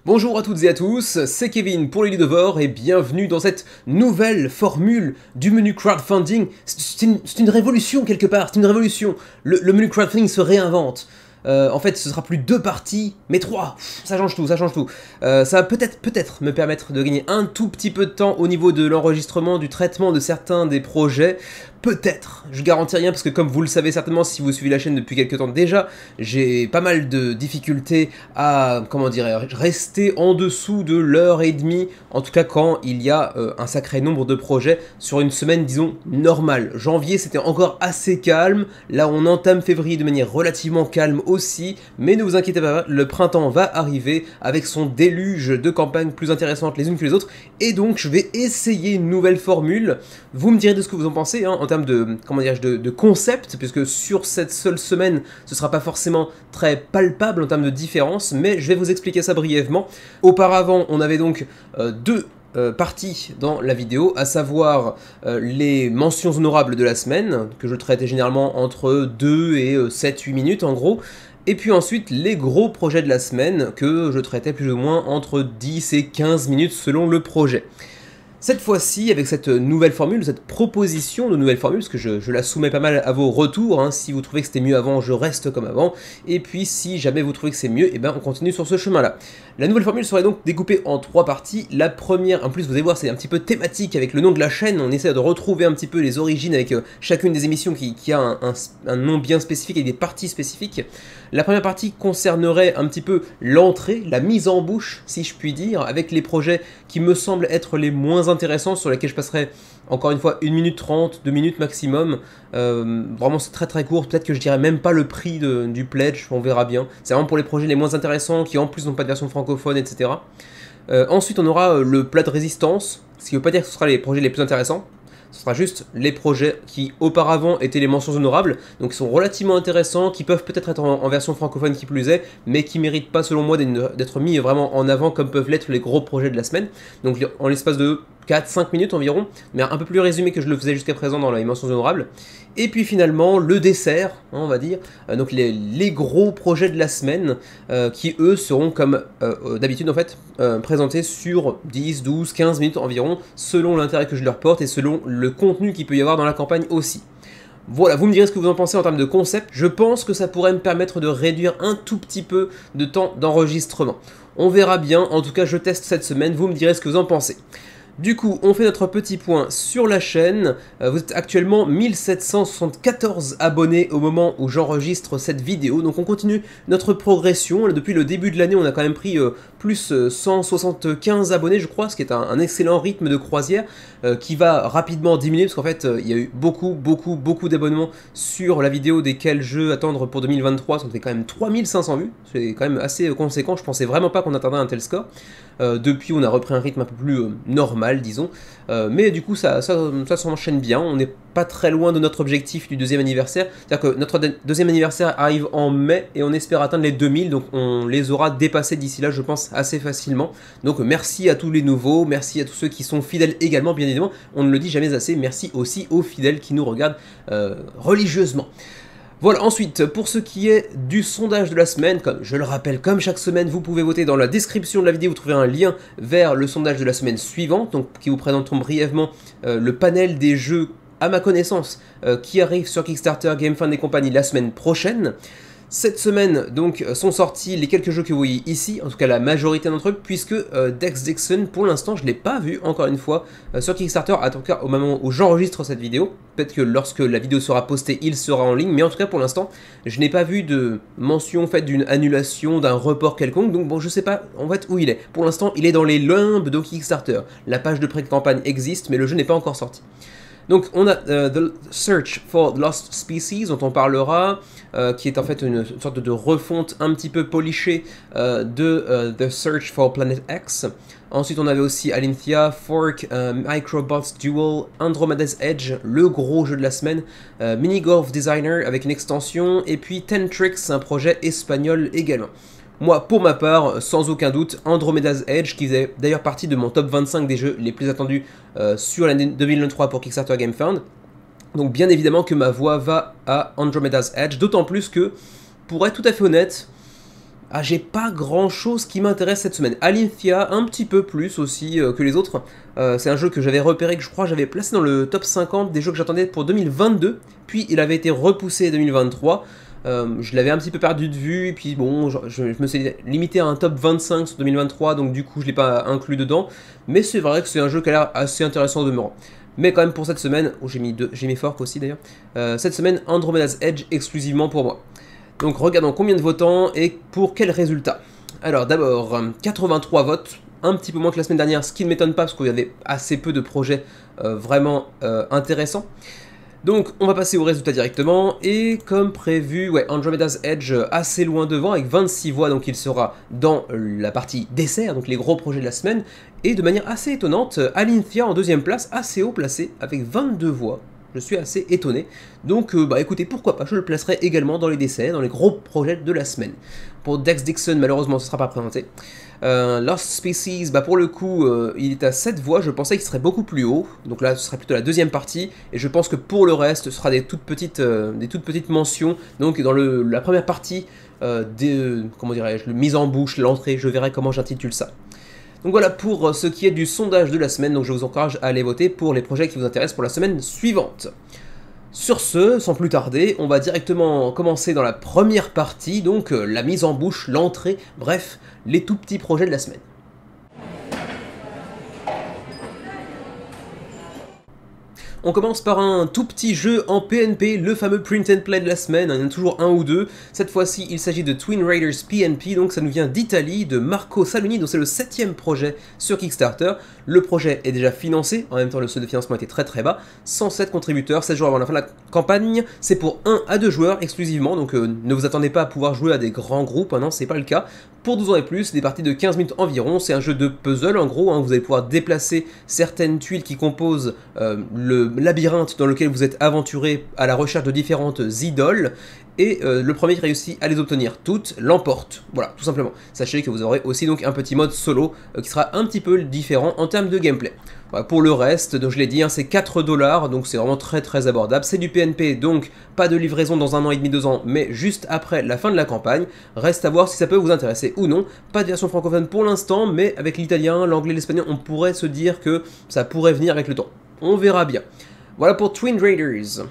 Bonjour à toutes et à tous, c'est Kevin pour les Leadovore et bienvenue dans cette nouvelle formule du menu crowdfunding. C'est une révolution quelque part, c'est une révolution. Le menu crowdfunding se réinvente. En fait, ce sera plus 2 parties, mais 3. Ça change tout, ça change tout. Ça va peut-être me permettre de gagner un tout petit peu de temps au niveau de l'enregistrement, du traitement de certains des projets. Peut-être, je garantis rien parce que comme vous le savez certainement si vous suivez la chaîne depuis quelques temps déjà, j'ai pas mal de difficultés à, comment dirais-je, rester en dessous de l'heure et demie, en tout cas quand il y a un sacré nombre de projets sur une semaine, disons, normale. Janvier c'était encore assez calme, là on entame février de manière relativement calme aussi, mais ne vous inquiétez pas, le printemps va arriver avec son déluge de campagnes plus intéressantes les unes que les autres, et donc je vais essayer une nouvelle formule. Vous me direz de ce que vous en pensez, hein, en termes de, comment dirais-je, de concept, puisque sur cette seule semaine, ce sera pas forcément très palpable en termes de différence, mais je vais vous expliquer ça brièvement. Auparavant, on avait donc deux parties dans la vidéo, à savoir les mentions honorables de la semaine, que je traitais généralement entre 2 et 7-8 minutes en gros, et puis ensuite les gros projets de la semaine, que je traitais plus ou moins entre 10 et 15 minutes selon le projet. Cette fois-ci, avec cette nouvelle formule, cette proposition de nouvelle formule, parce que je la soumets pas mal à vos retours, hein, si vous trouvez que c'était mieux avant, je reste comme avant, et puis si jamais vous trouvez que c'est mieux, et ben on continue sur ce chemin-là. La nouvelle formule serait donc découpée en 3 parties. La première, en plus vous allez voir, c'est un petit peu thématique avec le nom de la chaîne, on essaie de retrouver un petit peu les origines avec chacune des émissions qui a un nom bien spécifique et des parties spécifiques. La première partie concernerait un petit peu l'entrée, la mise en bouche, si je puis dire, avec les projets qui me semblent être les moins intéressants, sur lesquels je passerai encore une fois 1 minute 30, 2 minutes maximum. Vraiment c'est très court, peut-être que je dirais même pas le prix du pledge, on verra bien. C'est vraiment pour les projets les moins intéressants, qui en plus n'ont pas de version francophone, etc. Ensuite on aura le plat de résistance, ce qui ne veut pas dire que ce sera les projets les plus intéressants. Ce sera juste les projets qui auparavant étaient les mentions honorables, donc qui sont relativement intéressants, qui peuvent peut-être être en version francophone qui plus est, mais qui méritent pas selon moi d'être mis vraiment en avant comme peuvent l'être les gros projets de la semaine. Donc en l'espace de 4-5 minutes environ, mais un peu plus résumé que je le faisais jusqu'à présent dans les mentions honorables. Et puis finalement, le dessert, hein, on va dire, donc les gros projets de la semaine, qui eux seront comme d'habitude en fait, présentés sur 10, 12, 15 minutes environ, selon l'intérêt que je leur porte et selon le contenu qu'il peut y avoir dans la campagne aussi. Voilà, vous me direz ce que vous en pensez en termes de concept. Je pense que ça pourrait me permettre de réduire un tout petit peu de temps d'enregistrement. On verra bien, en tout cas je teste cette semaine, vous me direz ce que vous en pensez. Du coup, on fait notre petit point sur la chaîne. Vous êtes actuellement 1774 abonnés au moment où j'enregistre cette vidéo. Donc on continue notre progression. Là, depuis le début de l'année, on a quand même pris plus 175 abonnés, je crois, ce qui est un excellent rythme de croisière qui va rapidement diminuer parce qu'en fait, il y a eu beaucoup d'abonnements sur la vidéo desquels jeux attendre pour 2023. Ça fait quand même 3500 vues. C'est quand même assez conséquent. Je pensais vraiment pas qu'on atteindrait un tel score. Depuis, on a repris un rythme un peu plus normal, disons. Mais du coup, ça s'enchaîne bien. On n'est pas très loin de notre objectif du 2e anniversaire. C'est-à-dire que notre 2e anniversaire arrive en mai et on espère atteindre les 2000. Donc on les aura dépassés d'ici là, je pense, assez facilement. Donc merci à tous les nouveaux. Merci à tous ceux qui sont fidèles également, bien évidemment. On ne le dit jamais assez. Merci aussi aux fidèles qui nous regardent religieusement. Voilà, ensuite, pour ce qui est du sondage de la semaine, comme je le rappelle, comme chaque semaine, vous pouvez voter dans la description de la vidéo, vous trouverez un lien vers le sondage de la semaine suivante, donc qui vous présenteront brièvement le panel des jeux, à ma connaissance, qui arrivent sur Kickstarter, GameFund et compagnie la semaine prochaine. Cette semaine, donc, sont sortis les quelques jeux que vous voyez ici, en tout cas la majorité d'entre eux, puisque Dex Dixon, pour l'instant, je ne l'ai pas vu, encore une fois, sur Kickstarter, en tout cas au moment où j'enregistre cette vidéo. Peut-être que lorsque la vidéo sera postée, il sera en ligne, mais en tout cas, pour l'instant, je n'ai pas vu de mention faite d'une annulation, d'un report quelconque, donc bon, je sais pas en fait où il est. Pour l'instant, il est dans les limbes de Kickstarter. La page de pré-campagne existe, mais le jeu n'est pas encore sorti. Donc on a The Search for Lost Species, dont on parlera, qui est en fait une sorte de refonte un petit peu polichée de The Search for Planet X. Ensuite on avait aussi Alinthia, Fork, Microbots Duel, Andromeda's Edge, le gros jeu de la semaine, Mini Golf Designer avec une extension, et puis Ten Tricks, un projet espagnol également. Moi, pour ma part, sans aucun doute, Andromeda's Edge, qui faisait d'ailleurs partie de mon top 25 des jeux les plus attendus sur l'année 2023 pour Kickstarter GameFund. Donc bien évidemment que ma voix va à Andromeda's Edge, d'autant plus que, pour être tout à fait honnête, Ah, j'ai pas grand chose qui m'intéresse cette semaine. Alinthia, un petit peu plus aussi que les autres. C'est un jeu que j'avais repéré, que je crois j'avais placé dans le top 50 des jeux que j'attendais pour 2022. Puis il avait été repoussé 2023. Je l'avais un petit peu perdu de vue, et puis bon, je me suis limité à un top 25 sur 2023, donc du coup je l'ai pas inclus dedans. Mais c'est vrai que c'est un jeu qui a l'air assez intéressant au demeurant. Mais quand même pour cette semaine, oh, j'ai mis Fork aussi d'ailleurs, cette semaine Andromeda's Edge exclusivement pour moi. Donc regardons combien de votants et pour quel résultat. Alors d'abord, 83 votes, un petit peu moins que la semaine dernière, ce qui ne m'étonne pas parce qu'il y avait assez peu de projets vraiment intéressants. Donc on va passer au résultat directement, et comme prévu, ouais, Andromeda's Edge assez loin devant avec 26 voix, donc il sera dans la partie dessert, donc les gros projets de la semaine, et de manière assez étonnante, Alinthia en deuxième place, assez haut placé, avec 22 voix. Je suis assez étonné, donc bah écoutez, pourquoi pas, je le placerai également dans les décès, dans les gros projets de la semaine. Pour Dex Dixon, malheureusement, ce ne sera pas présenté. Lost Species, bah pour le coup, il est à 7 voix, je pensais qu'il serait beaucoup plus haut, donc là ce serait plutôt la deuxième partie, et je pense que pour le reste, ce sera des toutes petites mentions, donc dans la première partie, comment dirais-je, le mise en bouche, l'entrée, je verrai comment j'intitule ça. Donc voilà pour ce qui est du sondage de la semaine, donc je vous encourage à aller voter pour les projets qui vous intéressent pour la semaine suivante. Sur ce, sans plus tarder, on va directement commencer dans la première partie, donc la mise en bouche, l'entrée, bref, les tout petits projets de la semaine. On commence par un tout petit jeu en PNP, le fameux print and play de la semaine, il y en a toujours un ou deux. Cette fois-ci, il s'agit de Twin Raiders PNP, donc ça nous vient d'Italie, de Marco Saloni, donc c'est le 7e projet sur Kickstarter. Le projet est déjà financé, en même temps le seuil de financement était très très bas, 107 contributeurs, 16 jours avant la fin de la campagne. C'est pour 1 à 2 joueurs exclusivement, donc ne vous attendez pas à pouvoir jouer à des grands groupes, hein, non, c'est pas le cas. Pour 12 ans et plus, des parties de 15 minutes environ, c'est un jeu de puzzle en gros, hein, vous allez pouvoir déplacer certaines tuiles qui composent le labyrinthe dans lequel vous êtes aventuré à la recherche de différentes idoles, et le premier qui réussit à les obtenir toutes l'emporte. Voilà, tout simplement. Sachez que vous aurez aussi donc un petit mode solo qui sera un petit peu différent en termes de gameplay. Voilà, pour le reste, donc je l'ai dit, hein, c'est 4 $, donc c'est vraiment très très abordable. C'est du PNP, donc pas de livraison dans 1 an et demi, 2 ans, mais juste après la fin de la campagne. Reste à voir si ça peut vous intéresser ou non. Pas de version francophone pour l'instant, mais avec l'italien, l'anglais, l'espagnol, on pourrait se dire que ça pourrait venir avec le temps. On verra bien. Voilà pour Twin Raiders.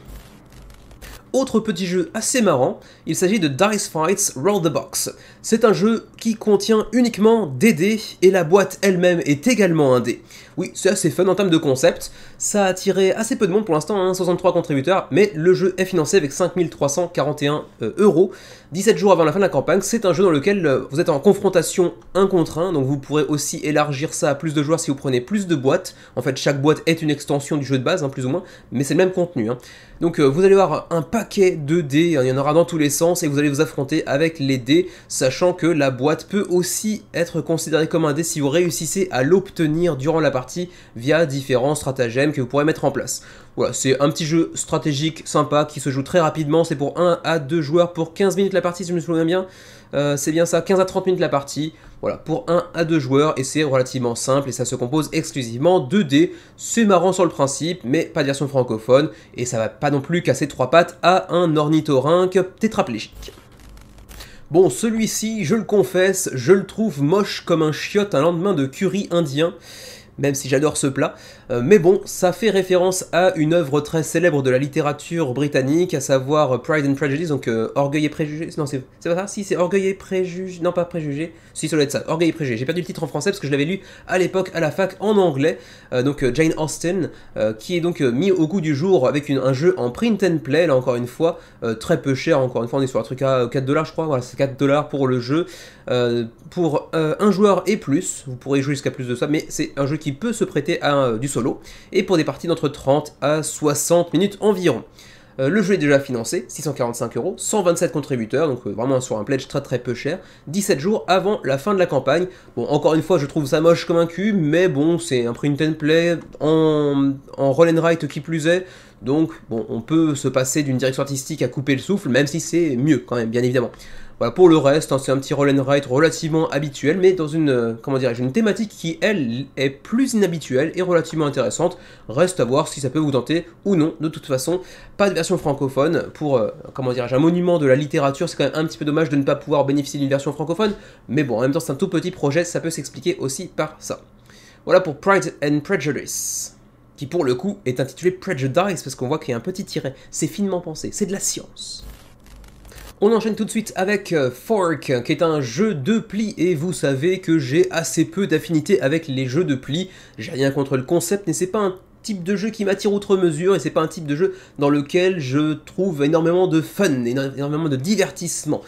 Autre petit jeu assez marrant, il s'agit de Dice Fights Roll the Box. C'est un jeu qui contient uniquement des dés, et la boîte elle-même est également un dé. Oui, c'est assez fun en termes de concept, ça a attiré assez peu de monde pour l'instant, hein, 63 contributeurs, mais le jeu est financé avec 5341 €, 17 jours avant la fin de la campagne. C'est un jeu dans lequel vous êtes en confrontation 1 contre 1, donc vous pourrez aussi élargir ça à plus de joueurs si vous prenez plus de boîtes. En fait, chaque boîte est une extension du jeu de base, hein, plus ou moins, mais c'est le même contenu. Hein. Donc vous allez avoir un paquet de dés, hein, il y en aura dans tous les sens, et vous allez vous affronter avec les dés, sachant que la boîte peut aussi être considérée comme un dé si vous réussissez à l'obtenir durant la partie via différents stratagèmes que vous pourrez mettre en place. Voilà, c'est un petit jeu stratégique sympa qui se joue très rapidement, c'est pour 1 à 2 joueurs pour 15 minutes la partie si je me souviens bien, c'est bien ça, 15 à 30 minutes la partie, voilà, pour 1 à 2 joueurs, et c'est relativement simple et ça se compose exclusivement de dés. C'est marrant sur le principe, mais pas de version francophone, et ça va pas non plus casser 3 pattes à un ornithorynque tétraplégique. Bon, celui-ci, je le confesse, je le trouve moche comme un chiotte un lendemain de curry indien, même si j'adore ce plat, mais bon, ça fait référence à une œuvre très célèbre de la littérature britannique, à savoir Pride and Prejudice, donc Orgueil et Préjugés, non c'est pas ça, si c'est Orgueil et Préjugés, non pas Préjugés, si ça doit être ça, Orgueil et Préjugés, j'ai perdu le titre en français parce que je l'avais lu à l'époque à la fac en anglais, donc Jane Austen, qui est donc mis au goût du jour avec un jeu en print and play, là encore une fois, très peu cher, encore une fois on est sur un truc à 4 $ je crois, voilà c'est 4 $ pour le jeu, pour un joueur et plus, vous pourrez jouer jusqu'à plus de ça, mais c'est un jeu qui peut se prêter à du solo, et pour des parties d'entre 30 à 60 minutes environ. Le jeu est déjà financé, 645 €, 127 contributeurs, donc vraiment sur un pledge très très peu cher, 17 jours avant la fin de la campagne. Bon, encore une fois, je trouve ça moche comme un cul, mais bon, c'est un print and play en roll and write qui plus est, donc bon, on peut se passer d'une direction artistique à couper le souffle, même si c'est mieux quand même, bien évidemment. Voilà, pour le reste, hein, c'est un petit roll and write relativement habituel, mais dans une, comment dirais-je, une thématique qui, elle, est plus inhabituelle et relativement intéressante. Reste à voir si ça peut vous tenter ou non. De toute façon, pas de version francophone pour, comment dirais-je, un monument de la littérature. C'est quand même un petit peu dommage de ne pas pouvoir bénéficier d'une version francophone, mais bon, en même temps, c'est un tout petit projet, ça peut s'expliquer aussi par ça. Voilà pour Pride and Prejudice, qui pour le coup est intitulé Prejudice, parce qu'on voit qu'il y a un petit tiret. C'est finement pensé, c'est de la science. On enchaîne tout de suite avec Fork, qui est un jeu de pli, et vous savez que j'ai assez peu d'affinité avec les jeux de pli. J'ai rien contre le concept, mais c'est pas un type de jeu qui m'attire outre mesure, et c'est pas un type de jeu dans lequel je trouve énormément de fun, énormément de divertissement.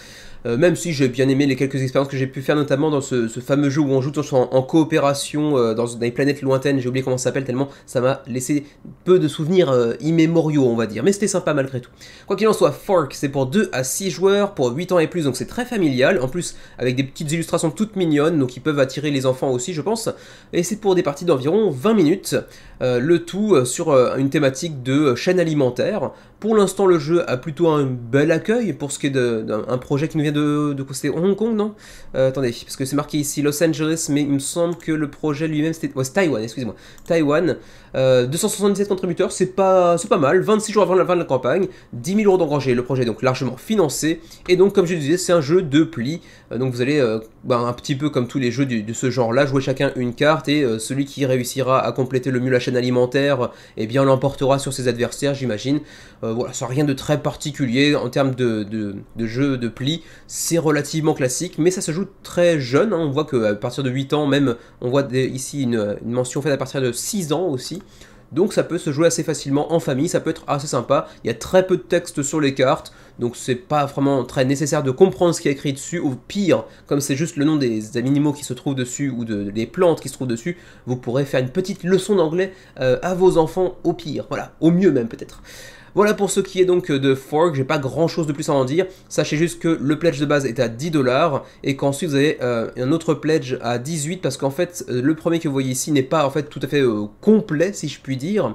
Même si j'ai bien aimé les quelques expériences que j'ai pu faire, notamment dans ce fameux jeu où on joue tous en coopération dans des planètes lointaines, j'ai oublié comment ça s'appelle tellement ça m'a laissé peu de souvenirs immémoriaux, on va dire, mais c'était sympa malgré tout. Quoi qu'il en soit, Fork, c'est pour 2 à 6 joueurs, pour 8 ans et plus, donc c'est très familial, en plus avec des petites illustrations toutes mignonnes, donc qui peuvent attirer les enfants aussi je pense, et c'est pour des parties d'environ 20 minutes, le tout sur une thématique de chaîne alimentaire. Pour l'instant, le jeu a plutôt un bel accueil pour ce qui est d'un projet qui nous vient de c'était Hong Kong, non attendez, parce que c'est marqué ici Los Angeles, mais il me semble que le projet lui-même c'était Taïwan, excusez-moi. Taïwan, 277 contributeurs, c'est pas mal, 26 jours avant la fin de la campagne, 10 000 € d'engrangés, le projet est donc largement financé, et donc comme je disais, c'est un jeu de pli, donc vous allez, un petit peu comme tous les jeux de ce genre-là, jouer chacun une carte, et celui qui réussira à compléter le mieux la chaîne alimentaire, eh bien l'emportera sur ses adversaires, j'imagine. Voilà, ça n'a rien de très particulier en termes de jeu de pli, c'est relativement classique, mais ça se joue très jeune, hein. On voit qu'à partir de 8 ans, même, on voit ici une mention faite à partir de 6 ans aussi, donc ça peut se jouer assez facilement en famille, ça peut être assez sympa, il y a très peu de texte sur les cartes, donc c'est pas vraiment très nécessaire de comprendre ce qui est écrit dessus, au pire, comme c'est juste le nom des animaux qui se trouvent dessus, ou des plantes qui se trouvent dessus, vous pourrez faire une petite leçon d'anglais à vos enfants au pire, voilà, au mieux même peut-être. Voilà pour ce qui est donc de Fork, j'ai pas grand chose de plus à en dire, sachez juste que le pledge de base est à 10 $ et qu'ensuite vous avez un autre pledge à 18 parce qu'en fait le premier que vous voyez ici n'est pas en fait tout à fait complet si je puis dire.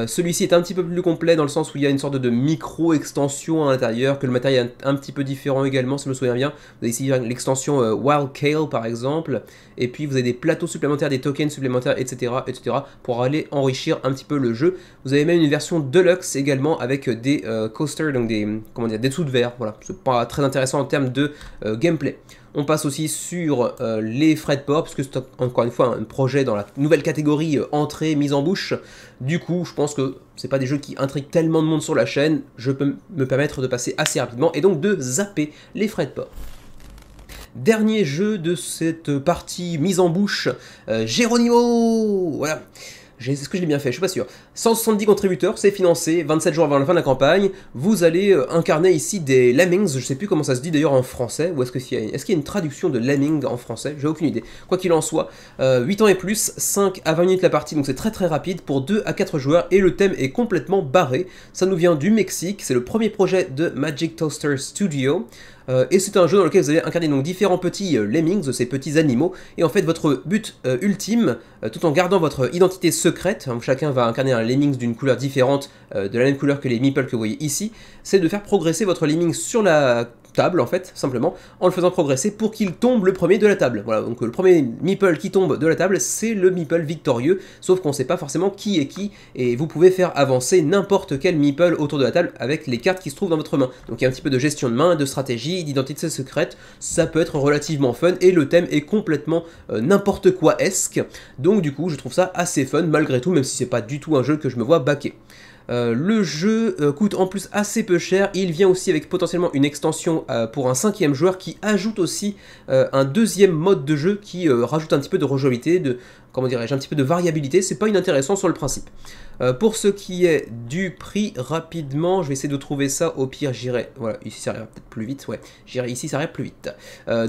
Celui-ci est un petit peu plus complet dans le sens où il y a une sorte de micro-extension à l'intérieur, que le matériel est un petit peu différent également si je me souviens bien. Vous avez ici l'extension Wild Kale par exemple, et puis vous avez des plateaux supplémentaires, des tokens supplémentaires, etc. pour aller enrichir un petit peu le jeu. Vous avez même une version Deluxe également avec des coasters, donc des dessous de verre, voilà, c'est pas très intéressant en termes de gameplay. On passe aussi sur les frais de port, puisque c'est encore une fois un projet dans la nouvelle catégorie entrée, mise en bouche. Du coup, je pense que c'est pas des jeux qui intriguent tellement de monde sur la chaîne, je peux me permettre de passer assez rapidement et donc de zapper les frais de port. Dernier jeu de cette partie mise en bouche, Geronimo, voilà. Est-ce que je l'ai bien fait? Je suis pas sûr. 170 contributeurs, c'est financé, 27 jours avant la fin de la campagne. Vous allez incarner ici des lemmings, je sais plus comment ça se dit d'ailleurs en français, ou est-ce qu'il y a une traduction de lemming en français? J'ai aucune idée. Quoi qu'il en soit, 8 ans et plus, 5 à 20 minutes la partie, donc c'est très rapide pour 2 à 4 joueurs, et le thème est complètement barré. Ça nous vient du Mexique, c'est le premier projet de Magic Toaster Studio. Et c'est un jeu dans lequel vous allez incarner donc différents petits lemmings, ces petits animaux, et en fait votre but ultime, tout en gardant votre identité secrète, hein, chacun va incarner un lemmings d'une couleur différente, de la même couleur que les meeples que vous voyez ici, c'est de faire progresser votre lemming sur la table en fait, simplement, en le faisant progresser pour qu'il tombe le premier de la table. Voilà, donc le premier meeple qui tombe de la table, c'est le meeple victorieux, sauf qu'on ne sait pas forcément qui est qui, et vous pouvez faire avancer n'importe quel meeple autour de la table avec les cartes qui se trouvent dans votre main. Donc il y a un petit peu de gestion de main, de stratégie, d'identité secrète, ça peut être relativement fun, et le thème est complètement n'importe quoi-esque, donc du coup je trouve ça assez fun malgré tout, même si c'est pas du tout un jeu que je me vois backer. Le jeu coûte en plus assez peu cher, il vient aussi avec potentiellement une extension pour un 5e joueur qui ajoute aussi un 2e mode de jeu qui rajoute un petit peu de rejouabilité, comment dirais-je, un petit peu de variabilité, c'est pas inintéressant sur le principe. Pour ce qui est du prix, rapidement, je vais essayer de trouver ça, au pire j'irai, voilà, ici ça ira peut-être plus vite, ouais, j'irai ici ça ira plus vite.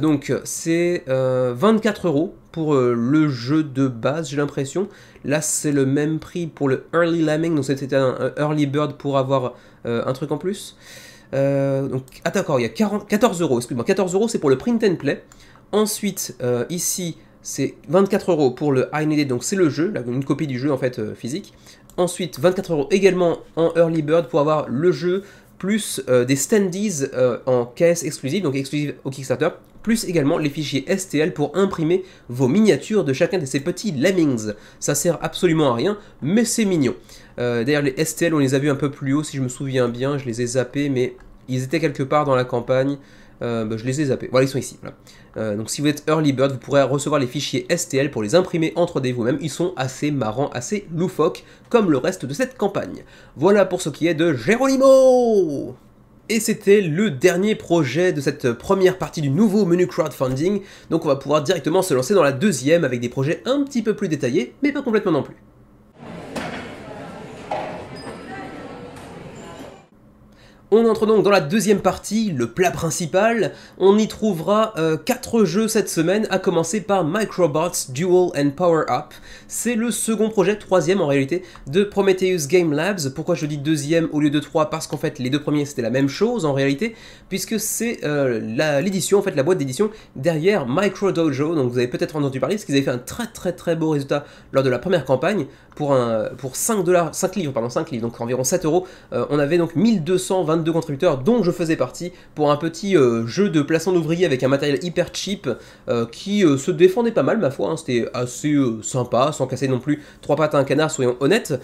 Donc c'est 24 € pour le jeu de base, j'ai l'impression. Là c'est le même prix pour le Early Lemming, donc c'était un Early Bird pour avoir un truc en plus. Donc, ah d'accord, il y a 14 €, excuse-moi, 14 € c'est pour le Print and Play. Ensuite, ici, c'est 24 € pour le I Needed, donc c'est le jeu, une copie du jeu en fait physique. Ensuite, 24 € également en Early Bird pour avoir le jeu plus des standees en caisse exclusive, donc exclusive au Kickstarter, plus également les fichiers STL pour imprimer vos miniatures de chacun de ces petits lemmings. Ça sert absolument à rien, mais c'est mignon. D'ailleurs les STL on les a vus un peu plus haut si je me souviens bien, je les ai zappés, mais ils étaient quelque part dans la campagne. Je les ai zappés. Voilà, ils sont ici. Voilà. Donc si vous êtes Early Bird, vous pourrez recevoir les fichiers STL pour les imprimer entre des vous-même. Ils sont assez marrants, assez loufoques, comme le reste de cette campagne. Voilà pour ce qui est de Geronimo. Et c'était le dernier projet de cette première partie du nouveau menu crowdfunding. Donc on va pouvoir directement se lancer dans la deuxième avec des projets un petit peu plus détaillés, mais pas complètement non plus. On entre donc dans la deuxième partie, le plat principal. On y trouvera 4 jeux cette semaine, à commencer par Microbots Duel and Power Up. C'est le second projet, troisième en réalité, de Prometheus Game Labs. Pourquoi je dis deuxième au lieu de 3? Parce qu'en fait les deux premiers c'était la même chose en réalité, puisque c'est l'édition, en fait la boîte d'édition derrière Micro Dojo. Donc vous avez peut-être entendu parler, parce qu'ils avaient fait un très beau résultat lors de la première campagne. Pour 5 livres, donc environ 7 €, on avait donc 1222 contributeurs, dont je faisais partie, pour un petit jeu de placement d'ouvriers avec un matériel hyper cheap qui se défendait pas mal, ma foi, hein. C'était assez sympa, sans casser non plus 3 pattes à un canard, soyons honnêtes,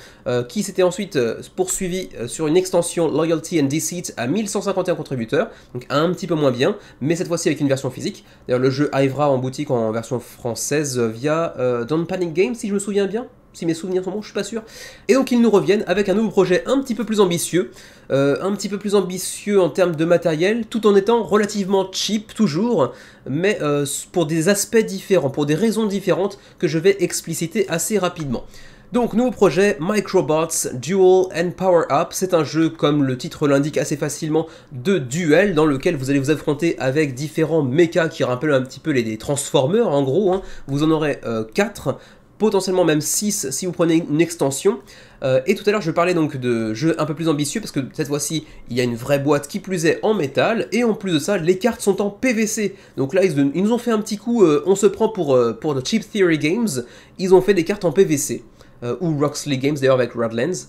qui s'était ensuite poursuivi sur une extension Loyalty and Deceit à 1151 contributeurs, donc un petit peu moins bien, mais cette fois-ci avec une version physique. D'ailleurs le jeu arrivera en boutique en version française via Don't Panic Games, si je me souviens bien. Si mes souvenirs sont bons, je suis pas sûr. Et donc ils nous reviennent avec un nouveau projet un petit peu plus ambitieux en termes de matériel, tout en étant relativement cheap toujours, mais pour des aspects différents, pour des raisons différentes que je vais expliciter assez rapidement. Donc nouveau projet, Microbots Duel and Power Up. C'est un jeu, comme le titre l'indique assez facilement, de duel, dans lequel vous allez vous affronter avec différents mechas qui rappellent un petit peu les Transformers en gros, hein. Vous en aurez 4, potentiellement même 6 si vous prenez une extension. Et tout à l'heure je parlais donc de jeux un peu plus ambitieux, parce que cette fois-ci il y a une vraie boîte qui plus est en métal, et en plus de ça les cartes sont en PVC. Donc là ils nous ont fait un petit coup, on se prend pour The Cheap Theory Games, ils ont fait des cartes en PVC. Ou Roxley Games d'ailleurs avec Radlands.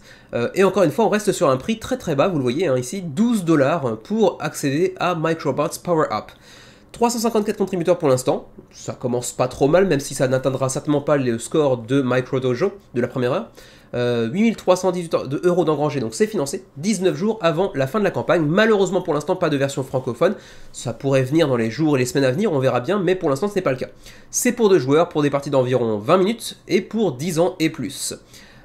Et encore une fois on reste sur un prix très bas, vous le voyez hein, ici, 12 $ pour accéder à Microbots Power Up. 354 contributeurs pour l'instant, ça commence pas trop mal, même si ça n'atteindra certainement pas le score de Micro Dojo de la première heure. 8318 € d'engrangés, donc c'est financé 19 jours avant la fin de la campagne. Malheureusement pour l'instant pas de version francophone, ça pourrait venir dans les jours et les semaines à venir, on verra bien, mais pour l'instant ce n'est pas le cas. C'est pour 2 joueurs, pour des parties d'environ 20 minutes, et pour 10 ans et plus.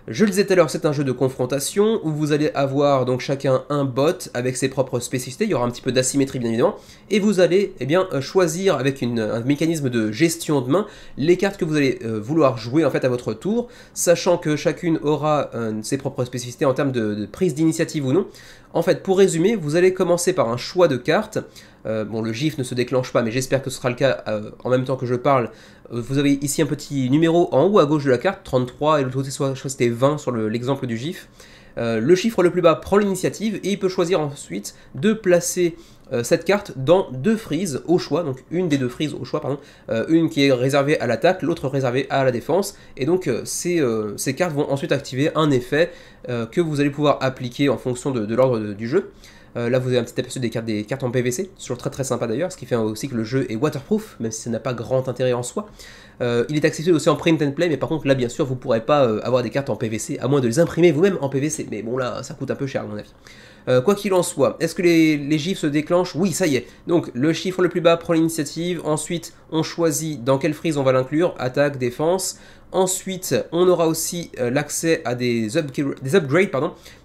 Je le disais tout à l'heure, c'est un jeu de confrontation où vous allez avoir donc chacun un bot avec ses propres spécificités, il y aura un petit peu d'asymétrie bien évidemment, et vous allez choisir avec un mécanisme de gestion de main les cartes que vous allez vouloir jouer en fait à votre tour, sachant que chacune aura ses propres spécificités en termes de prise d'initiative ou non. En fait, pour résumer, vous allez commencer par un choix de cartes. Bon, le GIF ne se déclenche pas, mais j'espère que ce sera le cas en même temps que je parle. Vous avez ici un petit numéro en haut à gauche de la carte, 33, et l'autre côté, je crois que c'était 20 sur l'exemple du GIF. Le chiffre le plus bas prend l'initiative, et il peut choisir ensuite de placer cette carte dans 2 frises au choix, donc une des 2 frises au choix, pardon, une qui est réservée à l'attaque, l'autre réservée à la défense, et donc ces cartes vont ensuite activer un effet que vous allez pouvoir appliquer en fonction de l'ordre du jeu. Là vous avez un petit aperçu des cartes en PVC, toujours très sympa d'ailleurs, ce qui fait aussi que le jeu est waterproof, même si ça n'a pas grand intérêt en soi. Il est accessible aussi en print and play, mais par contre là bien sûr vous ne pourrez pas avoir des cartes en PVC, à moins de les imprimer vous-même en PVC, mais bon là ça coûte un peu cher à mon avis. Quoi qu'il en soit, est-ce que les gifs se déclenchent? Oui, ça y est. Donc le chiffre le plus bas prend l'initiative, ensuite on choisit dans quelle frise on va l'inclure, attaque, défense. Ensuite, on aura aussi l'accès à des upgrades,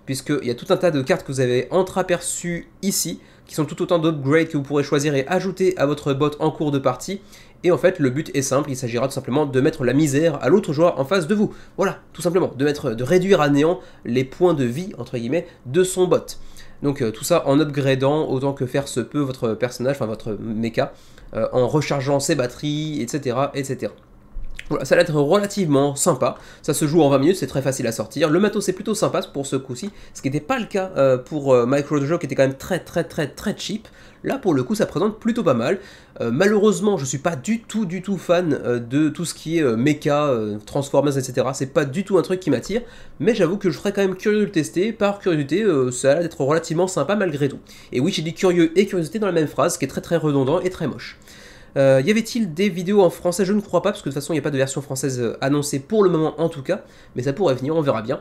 puisqu'il y a tout un tas de cartes que vous avez entreaperçues ici, qui sont tout autant d'upgrades que vous pourrez choisir et ajouter à votre bot en cours de partie. Et en fait, le but est simple, il s'agira tout simplement de mettre la misère à l'autre joueur en face de vous. Voilà, tout simplement, de réduire à néant les points de vie, entre guillemets, de son bot. Donc tout ça en upgradant autant que faire se peut votre personnage, enfin votre mecha, en rechargeant ses batteries, etc. etc. Voilà, ça a l'air relativement sympa, ça se joue en 20 minutes, c'est très facile à sortir, le matos c'est plutôt sympa pour ce coup-ci, ce qui n'était pas le cas pour Micro Dojo qui était quand même très cheap. Là pour le coup ça présente plutôt pas mal. Malheureusement je suis pas du tout fan de tout ce qui est mecha, Transformers, etc. C'est pas du tout un truc qui m'attire, mais j'avoue que je serais quand même curieux de le tester, par curiosité ça a l'air d'être relativement sympa malgré tout. Et oui j'ai dit curieux et curiosité dans la même phrase, ce qui est très redondant et très moche. Y avait-il des vidéos en français? Je ne crois pas, parce que de toute façon il n'y a pas de version française annoncée pour le moment en tout cas, mais ça pourrait venir, on verra bien.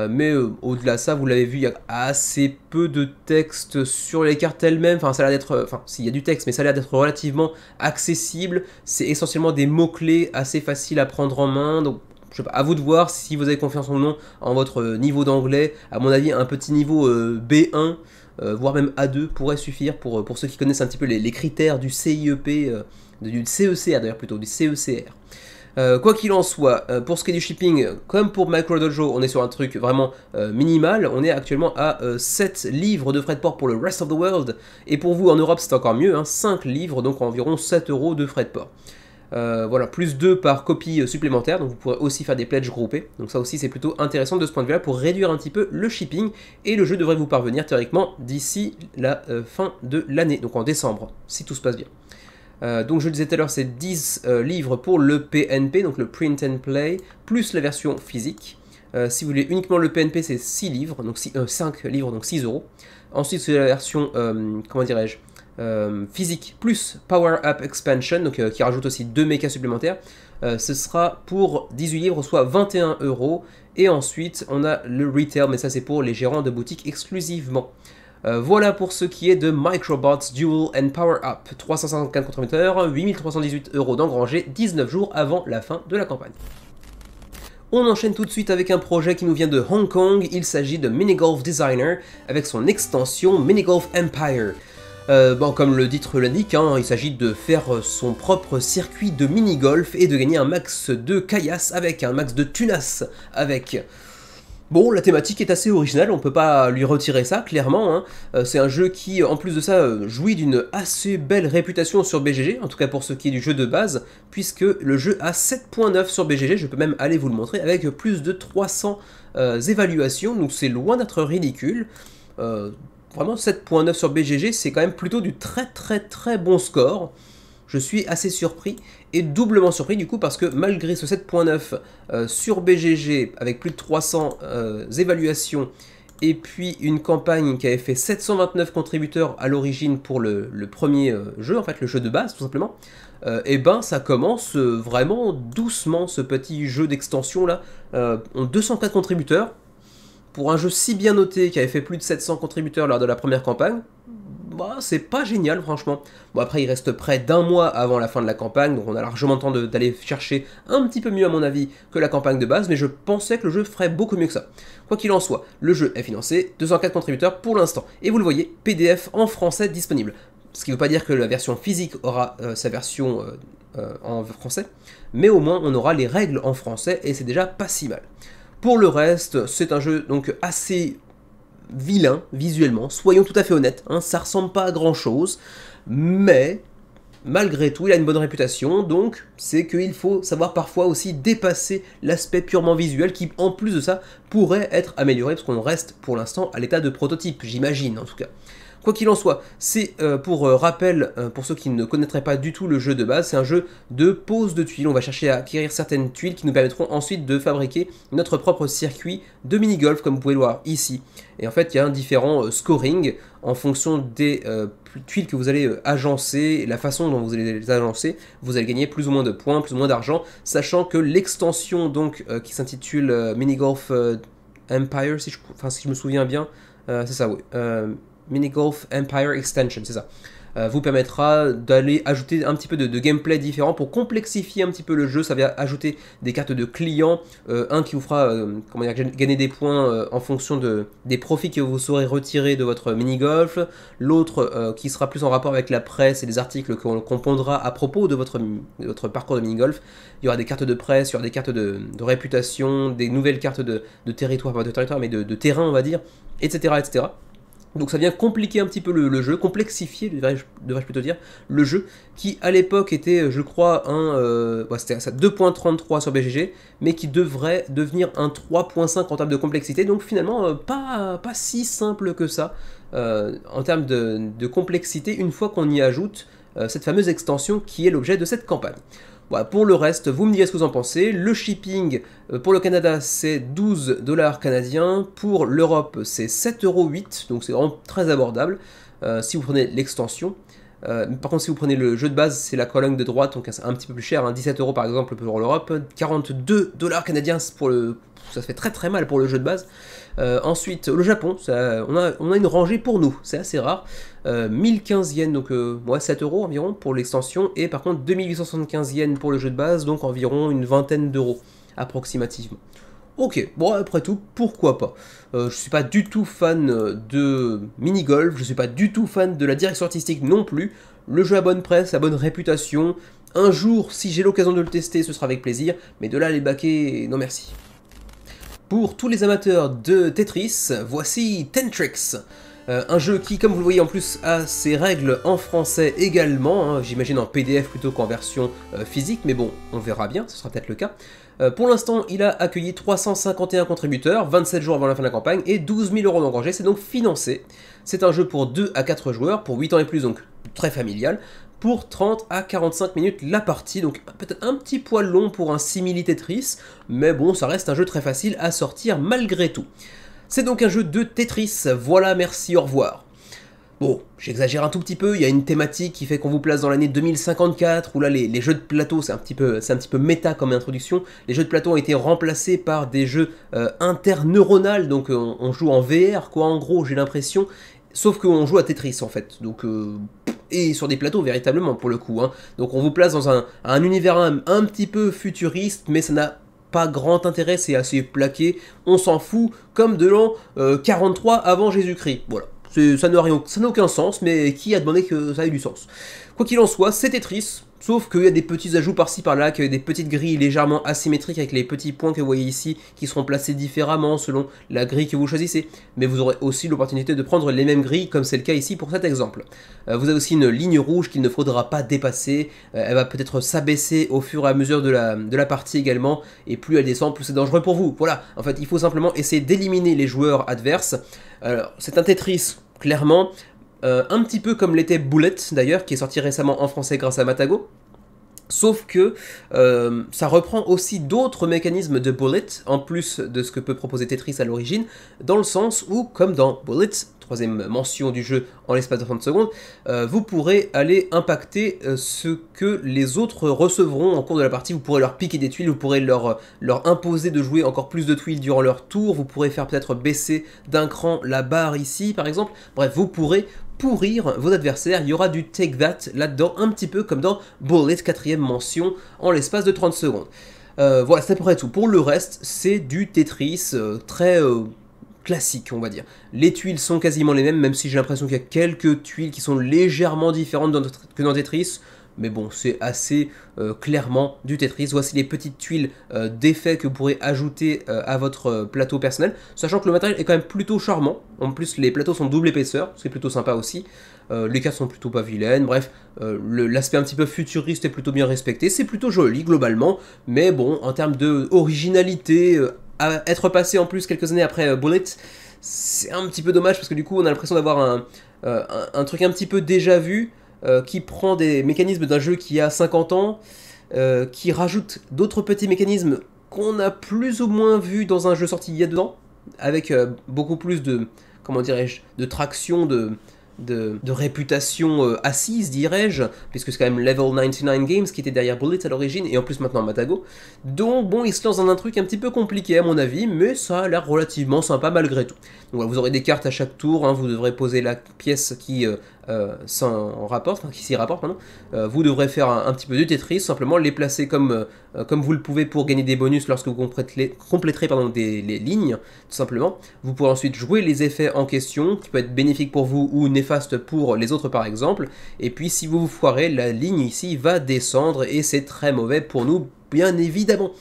Mais au-delà de ça, vous l'avez vu, il y a assez peu de texte sur les cartes elles-mêmes, enfin ça a l'air d'être, enfin s'il y a du texte, mais ça a l'air d'être relativement accessible, c'est essentiellement des mots-clés assez faciles à prendre en main, donc je sais pas, à vous de voir si vous avez confiance ou non en votre niveau d'anglais. À mon avis un petit niveau B1, voire même A2 pourrait suffire pour ceux qui connaissent un petit peu les critères du CIEP, du CECR d'ailleurs plutôt, du CECR. Quoi qu'il en soit, pour ce qui est du shipping, comme pour Micro Dojo, on est sur un truc vraiment minimal, on est actuellement à 7 livres de frais de port pour le rest of the world, et pour vous en Europe c'est encore mieux, hein, 5 livres, donc environ 7 € de frais de port. Voilà, plus 2 par copie supplémentaire, donc vous pourrez aussi faire des pledges groupés, donc ça aussi c'est plutôt intéressant de ce point de vue là pour réduire un petit peu le shipping, et le jeu devrait vous parvenir théoriquement d'ici la fin de l'année, donc en décembre, si tout se passe bien. Donc je le disais tout à l'heure, c'est 10 livres pour le PNP, donc le Print and Play, plus la version physique. Si vous voulez uniquement le PNP, c'est 6 livres, donc 5 livres, donc 6 €. Ensuite c'est la version, comment dirais-je, physique plus Power Up Expansion, donc qui rajoute aussi 2 mechas supplémentaires. Ce sera pour 18 livres, soit 21 €. Et ensuite on a le retail, mais ça c'est pour les gérants de boutiques exclusivement. Voilà pour ce qui est de Microbots Duel and Power Up, 354 contributeurs, 8318 € d'engrangés, 19 jours avant la fin de la campagne. On enchaîne tout de suite avec un projet qui nous vient de Hong Kong, il s'agit de Minigolf Designer avec son extension Minigolf Empire. Bon, comme le titre l'indique, hein, il s'agit de faire son propre circuit de mini-golf et de gagner un max de caillasse avec, un max de tunas avec. Bon, la thématique est assez originale, on peut pas lui retirer ça, clairement. Hein. C'est un jeu qui, en plus de ça, jouit d'une assez belle réputation sur BGG, en tout cas pour ce qui est du jeu de base, puisque le jeu a 7.9 sur BGG, je peux même aller vous le montrer, avec plus de 300 évaluations, donc c'est loin d'être ridicule. Vraiment, 7.9 sur BGG, c'est quand même plutôt du très bon score. Je suis assez surpris, et doublement surpris du coup, parce que malgré ce 7.9 sur BGG, avec plus de 300 évaluations, et puis une campagne qui avait fait 729 contributeurs à l'origine pour le premier jeu, en fait le jeu de base tout simplement, et ben ça commence vraiment doucement ce petit jeu d'extension là, on 204 contributeurs, pour un jeu si bien noté qui avait fait plus de 700 contributeurs lors de la première campagne. Bah, c'est pas génial franchement. Bon après il reste près d'un mois avant la fin de la campagne, donc on a largement le temps d'aller chercher un petit peu mieux à mon avis que la campagne de base, mais je pensais que le jeu ferait beaucoup mieux que ça. Quoi qu'il en soit, le jeu est financé, 204 contributeurs pour l'instant, et vous le voyez, PDF en français disponible. Ce qui ne veut pas dire que la version physique aura sa version en français, mais au moins on aura les règles en français, et c'est déjà pas si mal. Pour le reste, c'est un jeu donc assez vilain visuellement, soyons tout à fait honnêtes, hein, ça ressemble pas à grand chose, mais malgré tout il a une bonne réputation, donc c'est qu'il faut savoir parfois aussi dépasser l'aspect purement visuel qui en plus de ça pourrait être amélioré, parce qu'on reste pour l'instant à l'état de prototype, j'imagine en tout cas. Quoi qu'il en soit, c'est pour rappel, pour ceux qui ne connaîtraient pas du tout le jeu de base, c'est un jeu de pose de tuiles. On va chercher à acquérir certaines tuiles qui nous permettront ensuite de fabriquer notre propre circuit de mini-golf, comme vous pouvez le voir ici. Et en fait, il y a un différent scoring en fonction des tuiles que vous allez agencer, la façon dont vous allez les agencer, vous allez gagner plus ou moins de points, plus ou moins d'argent, sachant que l'extension donc qui s'intitule Minigolf Empire, si je me souviens bien, c'est ça, oui. Minigolf Empire Extension, c'est ça. Vous permettra d'aller ajouter un petit peu de gameplay différent pour complexifier un petit peu le jeu. Ça va ajouter des cartes de clients, un qui vous fera gagner des points en fonction des profits que vous saurez retirer de votre mini-golf, l'autre qui sera plus en rapport avec la presse et les articles qu'on pondra à propos de votre parcours de mini-golf. Il y aura des cartes de presse, il y aura des cartes de réputation, des nouvelles cartes de territoire, pas de territoire mais de terrain on va dire, etc. etc. Donc ça vient compliquer un petit peu le jeu, complexifier, devrais-je plutôt dire, le jeu, qui à l'époque était, je crois, c'était à 2.33 sur BGG, mais qui devrait devenir un 3.5 en termes de complexité, donc finalement pas si simple que ça, en termes de complexité, une fois qu'on y ajoute cette fameuse extension qui est l'objet de cette campagne. Voilà, pour le reste, vous me direz ce que vous en pensez. Le shipping pour le Canada, c'est 12 dollars canadiens. Pour l'Europe, c'est 7,08 €, donc c'est vraiment très abordable si vous prenez l'extension. Par contre, si vous prenez le jeu de base, c'est la colonne de droite, donc un petit peu plus cher, 17 € par exemple pour l'Europe, 42 dollars canadiens pour ça se fait très très mal pour le jeu de base. Ensuite, le Japon, on a une rangée pour nous, c'est assez rare. 1015 yens, donc 7 € environ pour l'extension, et par contre 2875 yens pour le jeu de base, donc environ une vingtaine d'euros approximativement. Ok, bon après tout, pourquoi pas. Je suis pas du tout fan de mini-golf, je suis pas du tout fan de la direction artistique non plus. Le jeu a bonne presse, a bonne réputation. Un jour, si j'ai l'occasion de le tester, ce sera avec plaisir, mais de là à les baquer, non merci. Pour tous les amateurs de Tetris, voici Tentrix. Un jeu qui, comme vous le voyez en plus, a ses règles en français également, hein, j'imagine en PDF plutôt qu'en version physique, mais bon, on verra bien, ce sera peut-être le cas. Pour l'instant, il a accueilli 351 contributeurs, 27 jours avant la fin de la campagne, et 12 000 € d'engrangés, c'est donc financé. C'est un jeu pour 2 à 4 joueurs, pour 8 ans et plus, donc très familial, pour 30 à 45 minutes la partie, donc peut-être un petit poil long pour un simili Tetris, mais bon, ça reste un jeu très facile à sortir malgré tout. C'est donc un jeu de Tetris, voilà, merci, au revoir. Bon, j'exagère un tout petit peu, il y a une thématique qui fait qu'on vous place dans l'année 2054, où là les jeux de plateau, c'est un petit peu méta comme introduction, les jeux de plateau ont été remplacés par des jeux interneuronales, donc on joue en VR, quoi, en gros, j'ai l'impression, sauf qu'on joue à Tetris en fait, donc... et sur des plateaux véritablement pour le coup, hein. Donc on vous place dans un univers un petit peu futuriste, mais ça n'a pas grand intérêt, c'est assez plaqué, on s'en fout, comme de l'an 43 avant Jésus-Christ, voilà. Ça n'a aucun sens, mais qui a demandé que ça ait du sens? Quoi qu'il en soit, c'est Tetris, sauf qu'il y a des petits ajouts par-ci par-là, qu'il y a des petites grilles légèrement asymétriques avec les petits points que vous voyez ici, qui seront placés différemment selon la grille que vous choisissez. Mais vous aurez aussi l'opportunité de prendre les mêmes grilles, comme c'est le cas ici pour cet exemple. Vous avez aussi une ligne rouge qu'il ne faudra pas dépasser, elle va peut-être s'abaisser au fur et à mesure de la partie également, et plus elle descend, plus c'est dangereux pour vous. Voilà, en fait, il faut simplement essayer d'éliminer les joueurs adverses. Alors, c'est un Tetris, clairement, un petit peu comme l'était Bullet, d'ailleurs, qui est sorti récemment en français grâce à Matago. Sauf que ça reprend aussi d'autres mécanismes de Bullet, en plus de ce que peut proposer Tetris à l'origine, dans le sens où, comme dans Bullet, troisième mention du jeu en l'espace de 30 secondes, vous pourrez aller impacter ce que les autres recevront en cours de la partie. Vous pourrez leur piquer des tuiles, vous pourrez leur imposer de jouer encore plus de tuiles durant leur tour, vous pourrez faire peut-être baisser d'un cran la barre ici par exemple, bref, vous pourrez pourrir vos adversaires, il y aura du take that là-dedans, un petit peu comme dans Bullet, quatrième mention, en l'espace de 30 secondes. Voilà, c'est à peu près tout. Pour le reste, c'est du Tetris très classique, on va dire. Les tuiles sont quasiment les mêmes, même si j'ai l'impression qu'il y a quelques tuiles qui sont légèrement différentes que dans Tetris, mais bon, c'est assez clairement du Tetris. Voici les petites tuiles d'effets que vous pourrez ajouter à votre plateau personnel, sachant que le matériel est quand même plutôt charmant. En plus, les plateaux sont double épaisseur, c'est plutôt sympa aussi. Les cartes sont plutôt pas vilaines, bref, l'aspect un petit peu futuriste est plutôt bien respecté, c'est plutôt joli globalement, mais bon, en termes d'originalité, à être passé en plus quelques années après Bullet, c'est un petit peu dommage parce que du coup on a l'impression d'avoir un truc un petit peu déjà vu, qui prend des mécanismes d'un jeu qui a 50 ans, qui rajoute d'autres petits mécanismes qu'on a plus ou moins vus dans un jeu sorti il y a 2 ans, avec beaucoup plus de, comment dirais-je, de traction, de réputation assise, dirais-je, puisque c'est quand même Level 99 Games qui était derrière Bullet à l'origine, et en plus maintenant Matago. Donc bon, il se lance dans un truc un petit peu compliqué à mon avis, mais ça a l'air relativement sympa malgré tout. Donc voilà, vous aurez des cartes à chaque tour, hein, vous devrez poser la pièce qui s'en rapporte, enfin qui s'y rapporte, pardon. Vous devrez faire un petit peu de Tetris, simplement les placer comme vous le pouvez pour gagner des bonus lorsque vous compléterez les lignes, tout simplement. Vous pourrez ensuite jouer les effets en question, qui peut être bénéfique pour vous ou néfaste pour les autres par exemple, et puis si vous vous foirez, la ligne ici va descendre et c'est très mauvais pour nous, bien évidemment.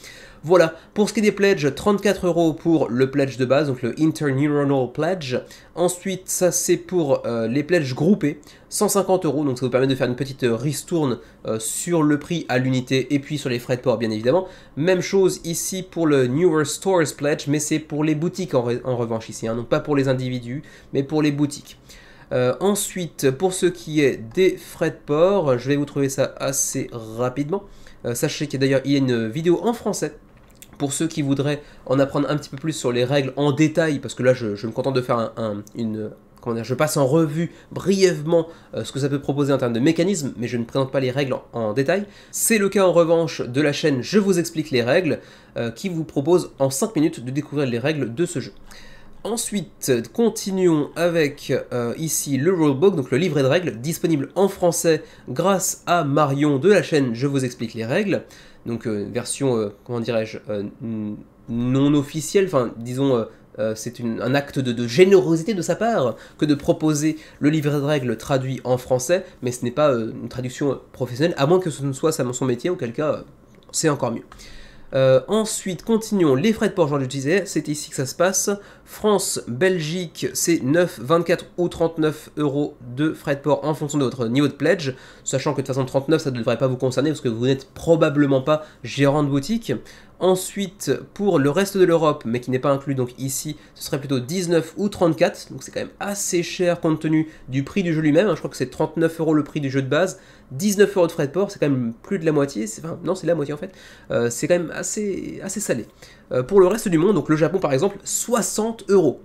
Voilà, pour ce qui est des pledges, 34 € pour le pledge de base, donc le Interneuronal Pledge. Ensuite, ça c'est pour les pledges groupés, 150 €, donc ça vous permet de faire une petite ristourne sur le prix à l'unité et puis sur les frais de port bien évidemment. Même chose ici pour le Newer Stores Pledge, mais c'est pour les boutiques en revanche ici, hein, donc pas pour les individus, mais pour les boutiques. Ensuite, pour ce qui est des frais de port, je vais vous trouver ça assez rapidement. Sachez qu'il y a une vidéo en français pour ceux qui voudraient en apprendre un petit peu plus sur les règles en détail, parce que là je me contente de faire je passe en revue brièvement ce que ça peut proposer en termes de mécanisme, mais je ne présente pas les règles en détail. C'est le cas en revanche de la chaîne Je vous explique les règles, qui vous propose en 5 minutes de découvrir les règles de ce jeu. Ensuite, continuons avec ici le rulebook, donc le livret de règles, disponible en français grâce à Marion de la chaîne Je vous explique les règles. Donc version, comment dirais-je, non officielle, enfin disons, c'est un acte de générosité de sa part que de proposer le livret de règles traduit en français, mais ce n'est pas une traduction professionnelle, à moins que ce ne soit son métier, auquel cas c'est encore mieux. Ensuite, continuons, les frais de port, j'en disais, c'est ici que ça se passe. France, Belgique, c'est 9, 24 ou 39 € de frais de port en fonction de votre niveau de pledge, sachant que de toute façon 39 ça ne devrait pas vous concerner parce que vous n'êtes probablement pas gérant de boutique. Ensuite, pour le reste de l'Europe, mais qui n'est pas inclus donc ici, ce serait plutôt 19 ou 34, donc c'est quand même assez cher compte tenu du prix du jeu lui-même, hein. Je crois que c'est 39 € le prix du jeu de base, 19 € de frais de port, c'est quand même plus de la moitié, enfin non c'est la moitié en fait, c'est quand même assez salé. Pour le reste du monde, donc le Japon par exemple, 60 €.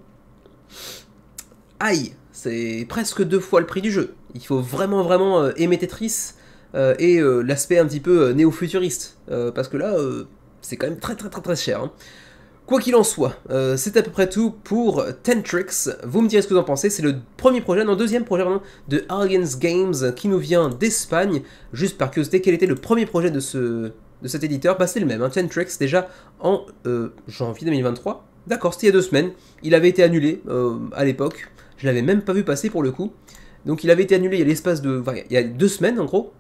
Aïe, c'est presque 2 fois le prix du jeu. Il faut vraiment aimer Tetris et l'aspect un petit peu néo-futuriste, parce que là... c'est quand même très cher. Hein. Quoi qu'il en soit, c'est à peu près tout pour Tentrix. Vous me direz ce que vous en pensez. C'est le premier projet, non, deuxième projet vraiment, de Aliens Games qui nous vient d'Espagne. Juste par curiosité, quel était le premier projet de cet éditeur? Bah c'est le même, hein, Tentrix, déjà en janvier 2023. D'accord, c'était il y a 2 semaines. Il avait été annulé à l'époque. Je l'avais même pas vu passer pour le coup. Donc il avait été annulé il y a l'espace de... Enfin, il y a 2 semaines en gros.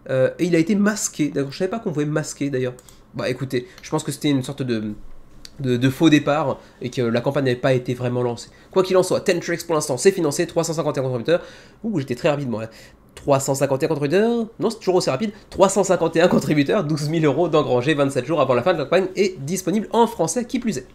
Et il a été masqué. D'accord, je savais pas qu'on pouvait masquer d'ailleurs. Bah écoutez, je pense que c'était une sorte de faux départ et que la campagne n'avait pas été vraiment lancée. Quoi qu'il en soit, Tentrix pour l'instant c'est financé, 351 contributeurs. Ouh, j'étais très rapide moi là. 351 contributeurs, non c'est toujours aussi rapide, 351 contributeurs, 12 000 € d'engrangés 27 jours avant la fin de la campagne et disponible en français qui plus est.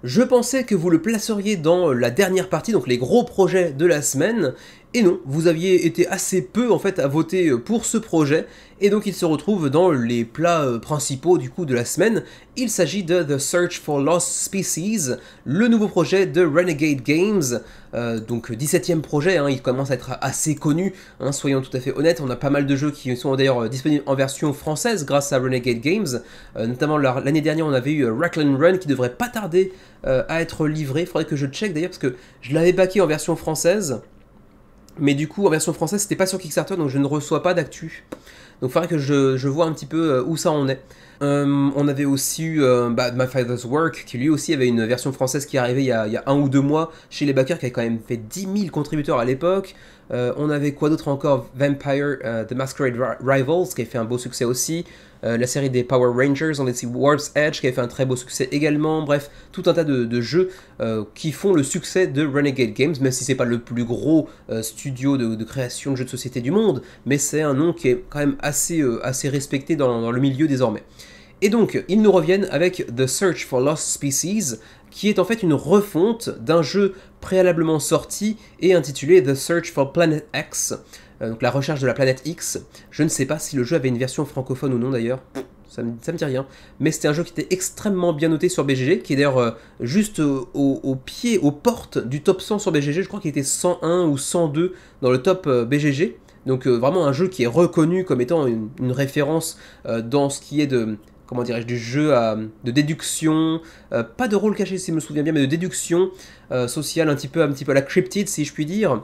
Je pensais que vous le placeriez dans la dernière partie, donc les gros projets de la semaine, et non, vous aviez été assez peu en fait à voter pour ce projet, et donc il se retrouve dans les plats principaux du coup de la semaine. Il s'agit de The Search for Lost Species, le nouveau projet de Renegade Games, donc 17e projet, hein, il commence à être assez connu, hein, soyons tout à fait honnêtes, on a pas mal de jeux qui sont d'ailleurs disponibles en version française grâce à Renegade Games, notamment l'année dernière on avait eu Rackland Run qui devrait pas tarder à être livré, il faudrait que je check d'ailleurs parce que je l'avais backé en version française, mais du coup en version française c'était pas sur Kickstarter donc je ne reçois pas d'actu. Donc il faudrait que je vois un petit peu où ça en est. On avait aussi eu My Father's Work, qui lui aussi avait une version française qui est arrivée il y a 1 ou 2 mois chez les backers, qui avait quand même fait 10 000 contributeurs à l'époque. On avait quoi d'autre encore? Vampire The Masquerade Rivals, qui avait fait un beau succès aussi. La série des Power Rangers, on a aussi Warp's Edge, qui avait fait un très beau succès également. Bref, tout un tas de jeux qui font le succès de Renegade Games, même si c'est pas le plus gros studio de création de jeux de société du monde, mais c'est un nom qui est quand même assez respecté dans le milieu désormais. Et donc, ils nous reviennent avec The Search for Lost Species, qui est en fait une refonte d'un jeu préalablement sorti et intitulé The Search for Planet X, donc la recherche de la planète X. Je ne sais pas si le jeu avait une version francophone ou non d'ailleurs, ça me dit rien, mais c'était un jeu qui était extrêmement bien noté sur BGG, qui est d'ailleurs juste au pied, aux portes du top 100 sur BGG, je crois qu'il était 101 ou 102 dans le top BGG, donc vraiment un jeu qui est reconnu comme étant une référence dans ce qui est de... comment dirais-je, du jeu de déduction, pas de rôle caché si je me souviens bien, mais de déduction sociale, un petit peu à la Cryptid si je puis dire,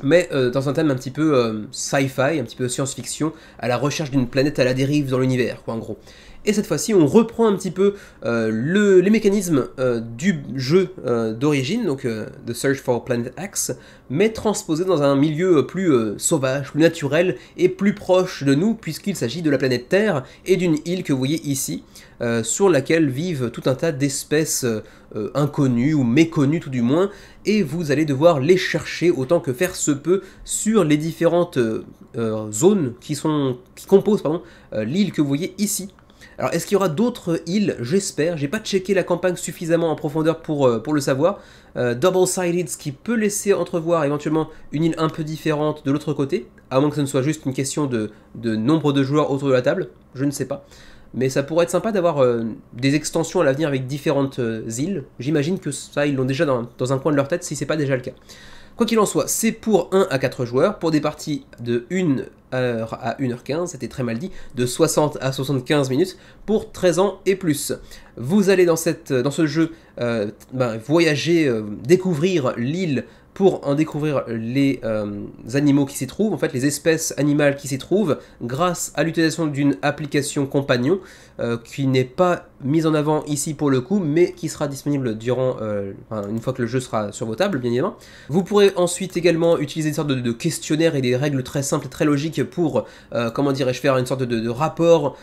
mais dans un thème un petit peu sci-fi, un petit peu science-fiction, à la recherche d'une planète à la dérive dans l'univers, quoi en gros. Et cette fois-ci, on reprend un petit peu les mécanismes du jeu d'origine, donc The Search for Planet X, mais transposé dans un milieu plus sauvage, plus naturel et plus proche de nous, puisqu'il s'agit de la planète Terre et d'une île que vous voyez ici, sur laquelle vivent tout un tas d'espèces inconnues ou méconnues tout du moins, et vous allez devoir les chercher autant que faire se peut sur les différentes zones qui composent l'île que vous voyez ici. Alors, est-ce qu'il y aura d'autres îles? J'espère. J'ai pas checké la campagne suffisamment en profondeur pour le savoir. Double-sided, ce qui peut laisser entrevoir éventuellement une île un peu différente de l'autre côté, à moins que ce ne soit juste une question de nombre de joueurs autour de la table. Je ne sais pas. Mais ça pourrait être sympa d'avoir des extensions à l'avenir avec différentes îles. J'imagine que ça, ils l'ont déjà dans un coin de leur tête, si c'est pas déjà le cas. Quoi qu'il en soit, c'est pour 1 à 4 joueurs, pour des parties de 1h à 1h15, c'était très mal dit, de 60 à 75 minutes, pour 13 ans et plus. Vous allez dans ce jeu voyager, découvrir l'île pour en découvrir les animaux qui s'y trouvent, en fait les espèces animales qui s'y trouvent, grâce à l'utilisation d'une application compagnon qui n'est pas mise en avant ici pour le coup, mais qui sera disponible durant une fois que le jeu sera sur vos tables, bien évidemment. Vous pourrez ensuite également utiliser une sorte de questionnaire et des règles très simples et très logiques pour, comment dirais-je, faire une sorte de rapport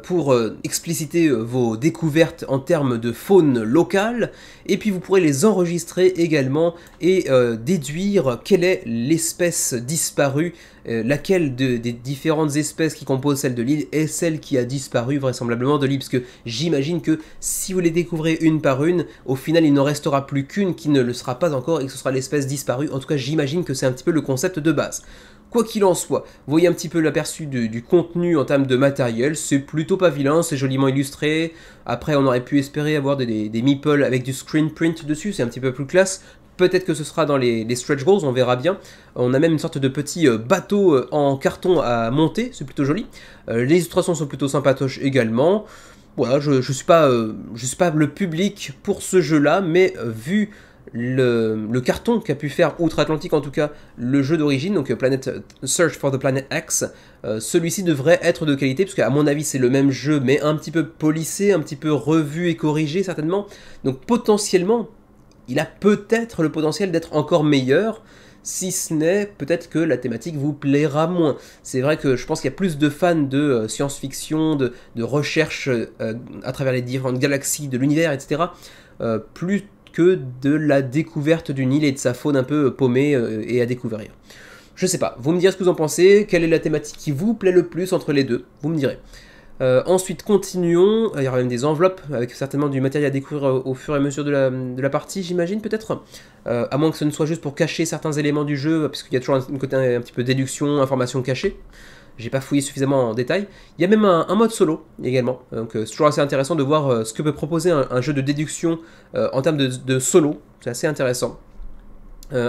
pour expliciter vos découvertes en termes de faune locale, et puis vous pourrez les enregistrer également et déduire quelle est l'espèce disparue, laquelle des différentes espèces qui composent celle de l'île est celle qui a disparu vraisemblablement de l'île, parce que j'imagine que si vous les découvrez une par une, au final il n'en restera plus qu'une qui ne le sera pas encore et que ce sera l'espèce disparue. En tout cas j'imagine que c'est un petit peu le concept de base. Quoi qu'il en soit, vous voyez un petit peu l'aperçu du contenu en termes de matériel, c'est plutôt pas vilain, c'est joliment illustré. Après on aurait pu espérer avoir des meeples avec du screen print dessus, c'est un petit peu plus classe. Peut-être que ce sera dans les stretch goals, on verra bien. On a même une sorte de petit bateau en carton à monter, c'est plutôt joli. Les illustrations sont plutôt sympatoches également. Voilà, je suis pas le public pour ce jeu-là, mais vu le carton qu'a pu faire outre-Atlantique, en tout cas le jeu d'origine, donc Search for the Planet X, celui-ci devrait être de qualité, parce qu'à mon avis c'est le même jeu, mais un petit peu polissé, un petit peu revu et corrigé certainement. Donc potentiellement, il a peut-être le potentiel d'être encore meilleur, si ce n'est peut-être que la thématique vous plaira moins. C'est vrai que je pense qu'il y a plus de fans de science-fiction, de recherche à travers les différentes galaxies de l'univers, etc., plus que de la découverte d'une île et de sa faune un peu paumée et à découvrir. Je sais pas, vous me direz ce que vous en pensez, quelle est la thématique qui vous plaît le plus entre les deux, vous me direz. Ensuite, continuons. Il y aura même des enveloppes avec certainement du matériel à découvrir au fur et à mesure de la partie, j'imagine, peut-être. À moins que ce ne soit juste pour cacher certains éléments du jeu, parce qu'il y a toujours un côté un petit peu déduction, information cachée. J'ai pas fouillé suffisamment en détail. Il y a même un mode solo également. Donc c'est toujours assez intéressant de voir ce que peut proposer un jeu de déduction en termes de solo. C'est assez intéressant.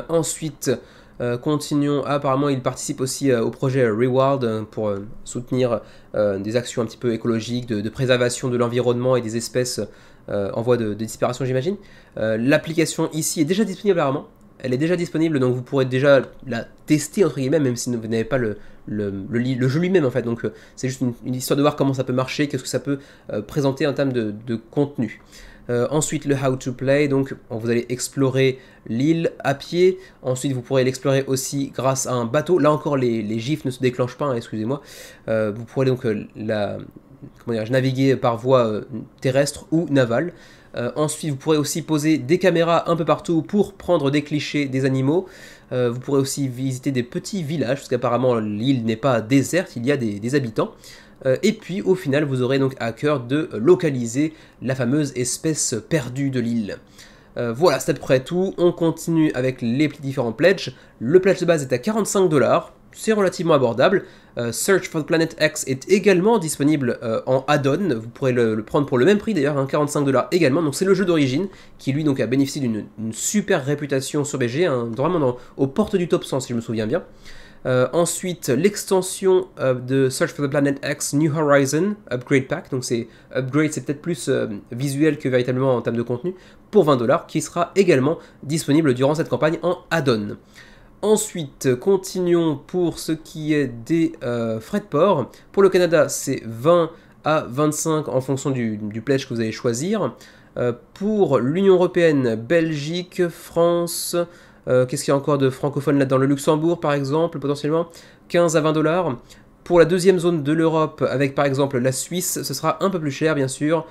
Ensuite, continuons. Apparemment, il participe aussi au projet Reward pour soutenir des actions un petit peu écologiques, de préservation de l'environnement et des espèces en voie de disparition, j'imagine. L'application ici est déjà disponible apparemment. Elle est déjà disponible, donc vous pourrez déjà la tester entre guillemets, même si vous n'avez pas le jeu lui-même en fait. Donc c'est juste une histoire de voir comment ça peut marcher, qu'est-ce que ça peut présenter en termes de contenu. Ensuite le how to play, donc vous allez explorer l'île à pied. Ensuite vous pourrez l'explorer aussi grâce à un bateau. Là encore les gifs ne se déclenchent pas, hein, excusez-moi. Vous pourrez donc naviguer par voie terrestre ou navale. Ensuite vous pourrez aussi poser des caméras un peu partout pour prendre des clichés des animaux. Vous pourrez aussi visiter des petits villages, parce qu'apparemment l'île n'est pas déserte, il y a des habitants. Et puis au final vous aurez donc à cœur de localiser la fameuse espèce perdue de l'île. Voilà, c'est à peu près tout. On continue avec les différents pledges. Le pledge de base est à 45 $, c'est relativement abordable. Search for the Planet X est également disponible en add-on. Vous pourrez le prendre pour le même prix d'ailleurs, hein, 45 $ également. Donc c'est le jeu d'origine qui lui donc a bénéficié d'une super réputation sur BG, hein, vraiment aux portes du top 100 si je me souviens bien. Ensuite, l'extension de Search for the Planet X New Horizon Upgrade Pack, donc c'est Upgrade, c'est peut-être plus visuel que véritablement en termes de contenu, pour 20 $, qui sera également disponible durant cette campagne en add-on. Ensuite, continuons pour ce qui est des frais de port. Pour le Canada, c'est 20 à 25 en fonction du pledge que vous allez choisir. Pour l'Union Européenne, Belgique, France, qu'est-ce qu'il y a encore de francophone là-dedans? Le Luxembourg par exemple, potentiellement, 15 à 20 $. Pour la deuxième zone de l'Europe, avec par exemple la Suisse, ce sera un peu plus cher bien sûr,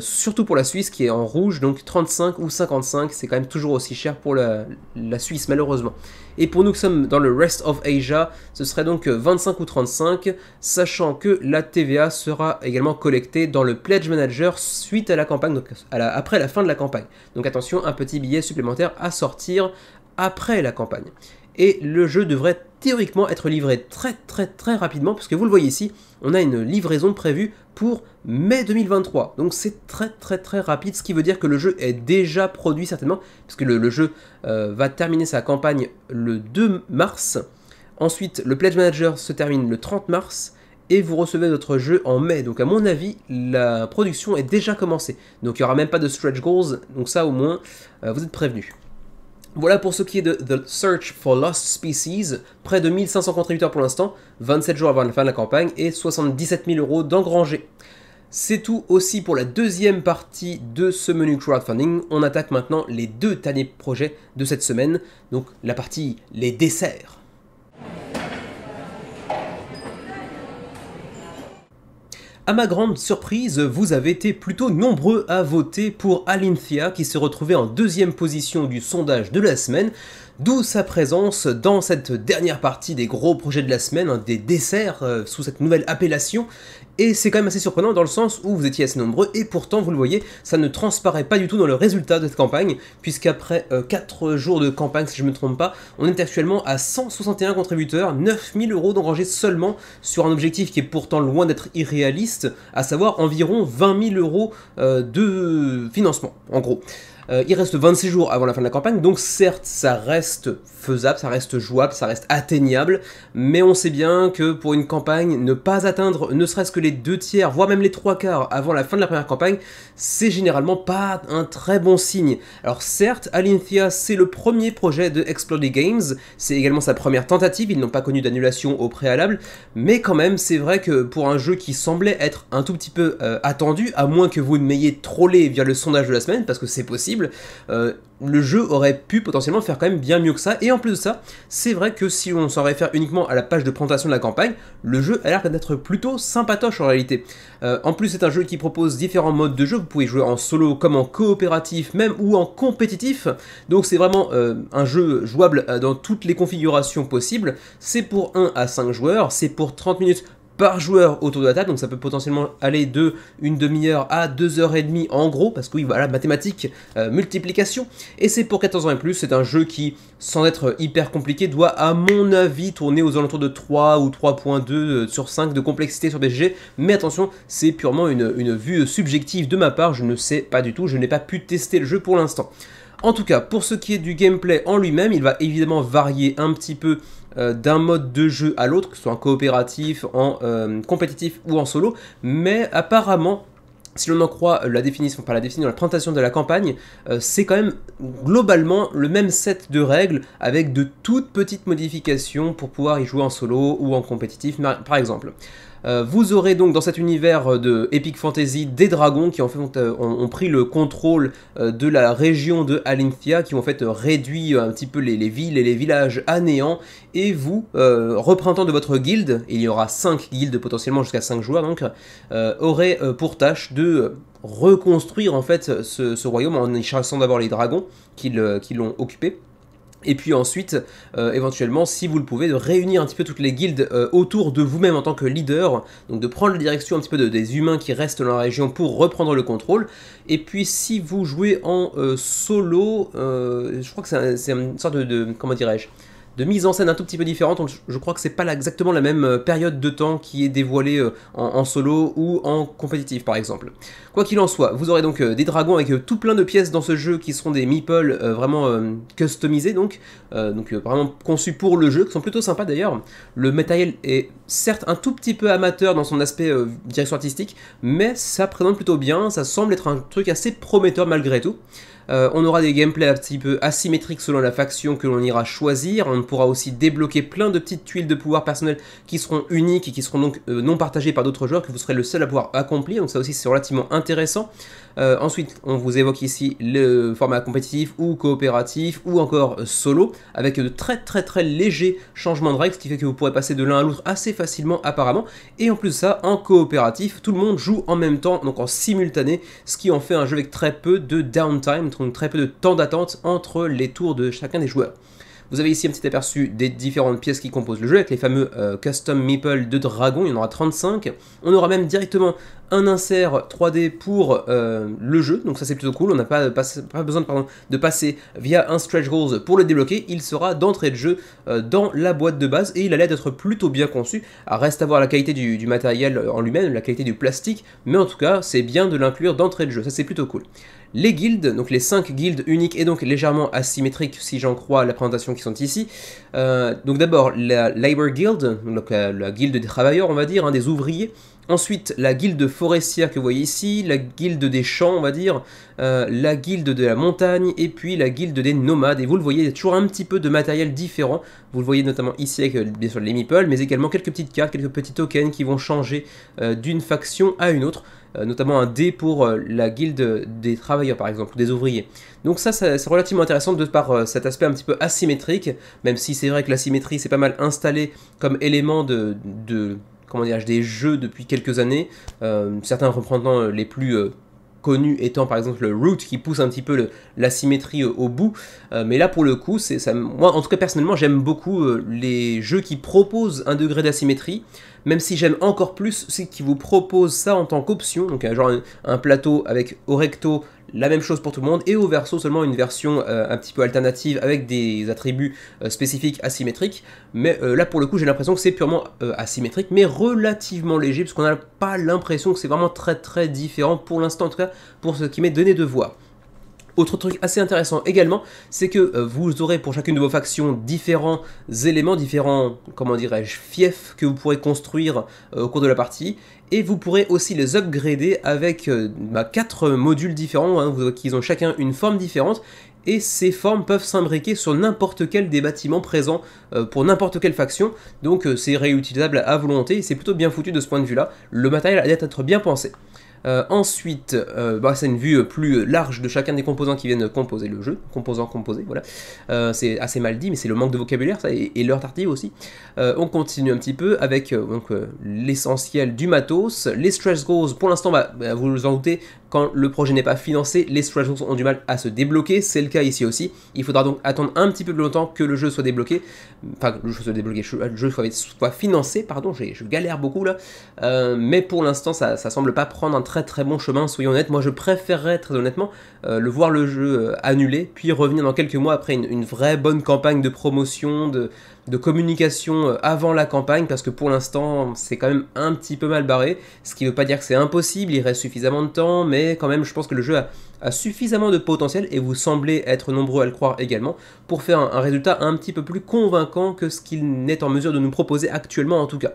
surtout pour la Suisse qui est en rouge, donc 35 ou 55, c'est quand même toujours aussi cher pour la Suisse malheureusement. Et pour nous qui sommes dans le Rest of Asia, ce serait donc 25 ou 35, sachant que la TVA sera également collectée dans le Pledge Manager suite à la campagne, donc après la fin de la campagne. Donc attention, un petit billet supplémentaire à sortir après la campagne. Et le jeu devrait théoriquement être livré très rapidement, puisque vous le voyez ici, on a une livraison prévue pour mai 2023. Donc c'est très rapide, ce qui veut dire que le jeu est déjà produit certainement, puisque le jeu va terminer sa campagne le 2 mars. Ensuite, le Pledge Manager se termine le 30 mars, et vous recevez votre jeu en mai. Donc à mon avis, la production est déjà commencée. Donc il n'y aura même pas de stretch goals, donc ça au moins, vous êtes prévenus. Voilà pour ce qui est de The Search for Lost Species, près de 1500 contributeurs pour l'instant, 27 jours avant la fin de la campagne et 77 000 € d'engrangés. C'est tout aussi pour la deuxième partie de ce menu crowdfunding. On attaque maintenant les deux derniers projets de cette semaine, donc la partie les desserts. À ma grande surprise, vous avez été plutôt nombreux à voter pour Alinthia qui se retrouvait en deuxième position du sondage de la semaine, d'où sa présence dans cette dernière partie des gros projets de la semaine, des desserts sous cette nouvelle appellation. Et c'est quand même assez surprenant dans le sens où vous étiez assez nombreux et pourtant, vous le voyez, ça ne transparaît pas du tout dans le résultat de cette campagne, puisqu'après 4 jours de campagne, si je ne me trompe pas, on est actuellement à 161 contributeurs, 9 000 € d'engrangés seulement sur un objectif qui est pourtant loin d'être irréaliste, à savoir environ 20 000 € de financement, en gros. Il reste 26 jours avant la fin de la campagne, donc certes ça reste faisable, ça reste jouable, ça reste atteignable, mais on sait bien que pour une campagne, ne pas atteindre ne serait-ce que les 2/3, voire même les 3/4 avant la fin de la première campagne, c'est généralement pas un très bon signe. Alors certes, Alinthia c'est le premier projet de Exploded Games, c'est également sa première tentative, ils n'ont pas connu d'annulation au préalable, mais quand même c'est vrai que pour un jeu qui semblait être un tout petit peu attendu, à moins que vous ne m'ayez trollé via le sondage de la semaine, parce que c'est possible, le jeu aurait pu potentiellement faire quand même bien mieux que ça, et en plus de ça, c'est vrai que si on s'en réfère uniquement à la page de présentation de la campagne, le jeu a l'air d'être plutôt sympatoche en réalité. En plus c'est un jeu qui propose différents modes de jeu, vous pouvez jouer en solo comme en coopératif, même ou en compétitif, donc c'est vraiment un jeu jouable dans toutes les configurations possibles, c'est pour 1 à 5 joueurs, c'est pour 30 minutes par joueur autour de la table, donc ça peut potentiellement aller de une demi-heure à 2h30 en gros, parce que oui, voilà, mathématiques, multiplication, et c'est pour 14 ans et plus, c'est un jeu qui, sans être hyper compliqué, doit à mon avis tourner aux alentours de 3 ou 3.2 sur 5 de complexité sur BGG, mais attention, c'est purement une vue subjective de ma part, je ne sais pas du tout, je n'ai pas pu tester le jeu pour l'instant. En tout cas, pour ce qui est du gameplay en lui-même, il va évidemment varier un petit peu d'un mode de jeu à l'autre, que ce soit en coopératif, en compétitif ou en solo, mais apparemment, si l'on en croit la définition, pas la définition, la présentation de la campagne, c'est quand même globalement le même set de règles avec de toutes petites modifications pour pouvoir y jouer en solo ou en compétitif par exemple. Vous aurez donc dans cet univers de Epic Fantasy des dragons qui en fait ont pris le contrôle de la région de Alinthia, qui ont en fait réduit un petit peu les villes et les villages à néant, et vous, représentant de votre guilde, et il y aura 5 guildes potentiellement jusqu'à 5 joueurs donc, aurez pour tâche de reconstruire en fait ce royaume en y chassant d'abord les dragons qui l'ont occupé. Et puis ensuite, éventuellement, si vous le pouvez, de réunir un petit peu toutes les guildes autour de vous-même en tant que leader, donc de prendre la direction un petit peu des humains qui restent dans la région pour reprendre le contrôle. Et puis si vous jouez en solo, je crois que c'est une sorte de comment dirais-je, de mise en scène un tout petit peu différente, donc je crois que c'est pas exactement la même période de temps qui est dévoilée en solo ou en compétitif par exemple. Quoi qu'il en soit, vous aurez donc des dragons avec tout plein de pièces dans ce jeu qui seront des meeples vraiment customisés donc vraiment conçus pour le jeu, qui sont plutôt sympas d'ailleurs. Le matériel est certes un tout petit peu amateur dans son aspect direction artistique, mais ça présente plutôt bien, ça semble être un truc assez prometteur malgré tout. On aura des gameplays un petit peu asymétriques selon la faction que l'on ira choisir. On pourra aussi débloquer plein de petites tuiles de pouvoir personnel qui seront uniques et qui seront donc non partagées par d'autres joueurs, que vous serez le seul à pouvoir accomplir. Donc ça aussi c'est relativement intéressant. Ensuite, on vous évoque ici le format compétitif ou coopératif ou encore solo, avec de très légers changements de règles, ce qui fait que vous pourrez passer de l'un à l'autre assez facilement apparemment. Et en plus de ça, en coopératif, tout le monde joue en même temps, donc en simultané, ce qui en fait un jeu avec très peu de downtime, donc très peu de temps d'attente entre les tours de chacun des joueurs. Vous avez ici un petit aperçu des différentes pièces qui composent le jeu, avec les fameux custom meeple de dragon, il y en aura 35. On aura même directement un insert 3D pour le jeu, donc ça c'est plutôt cool, on n'a pas besoin de passer via un stretch goals pour le débloquer, il sera d'entrée de jeu dans la boîte de base, et il a l'air d'être plutôt bien conçu. Reste à voir la qualité du matériel en lui-même, la qualité du plastique, mais en tout cas c'est bien de l'inclure d'entrée de jeu, ça c'est plutôt cool. Les guildes, donc les 5 guildes uniques et donc légèrement asymétriques si j'en crois la présentation qui sont ici. Donc d'abord la Labor Guild, donc la guilde des travailleurs on va dire, hein, des ouvriers. Ensuite, la guilde forestière que vous voyez ici, la guilde des champs, on va dire, la guilde de la montagne, et puis la guilde des nomades. Et vous le voyez, il y a toujours un petit peu de matériel différent. Vous le voyez notamment ici avec, bien sûr, les meeples, mais également quelques petites cartes, quelques petits tokens qui vont changer d'une faction à une autre. Notamment un dé pour la guilde des travailleurs, par exemple, ou des ouvriers. Donc ça c'est relativement intéressant de par cet aspect un petit peu asymétrique, même si c'est vrai que la symétrie c'est pas mal installé comme élément comment dirais-je, des jeux depuis quelques années, certains reprenant les plus connus étant par exemple le Root qui pousse un petit peu la symétrie au bout, mais là pour le coup, moi en tout cas personnellement j'aime beaucoup les jeux qui proposent un degré d'asymétrie, même si j'aime encore plus ceux qui vous proposent ça en tant qu'option, donc genre un plateau avec au recto la même chose pour tout le monde, et au verso seulement une version un petit peu alternative avec des attributs spécifiques asymétriques. Mais là pour le coup j'ai l'impression que c'est purement asymétrique, mais relativement léger, parce qu'on n'a pas l'impression que c'est vraiment très différent pour l'instant, en tout cas pour ce qui m'est donné de voir. Autre truc assez intéressant également, c'est que vous aurez pour chacune de vos factions différents éléments, différents, comment dirais-je, fiefs que vous pourrez construire au cours de la partie, et vous pourrez aussi les upgrader avec 4 modules différents, hein, qui ont chacun une forme différente, et ces formes peuvent s'imbriquer sur n'importe quel des bâtiments présents pour n'importe quelle faction, donc c'est réutilisable à volonté, et c'est plutôt bien foutu de ce point de vue-là. Le matériel a l'air d'être bien pensé. Ensuite, c'est une vue plus large de chacun des composants qui viennent composer le jeu, composants composés, voilà. C'est assez mal dit, mais c'est le manque de vocabulaire, ça, et l'heure tardive aussi. On continue un petit peu avec l'essentiel du matos. Les stretch goals, pour l'instant, vous vous en doutez, quand le projet n'est pas financé, les stretch goals ont du mal à se débloquer, c'est le cas ici aussi. Il faudra donc attendre un petit peu plus longtemps que le jeu soit débloqué, enfin que le jeu soit débloqué, le jeu soit financé, pardon, je galère beaucoup là, mais pour l'instant ça semble pas prendre un très bon chemin, soyons honnêtes. Moi je préférerais très honnêtement voir le jeu annulé, puis revenir dans quelques mois après une vraie bonne campagne de promotion, de communication avant la campagne, parce que pour l'instant c'est quand même un petit peu mal barré, ce qui ne veut pas dire que c'est impossible, il reste suffisamment de temps, mais quand même je pense que le jeu a suffisamment de potentiel, et vous semblez être nombreux à le croire également, pour faire un résultat un petit peu plus convaincant que ce qu'il n'est en mesure de nous proposer actuellement en tout cas.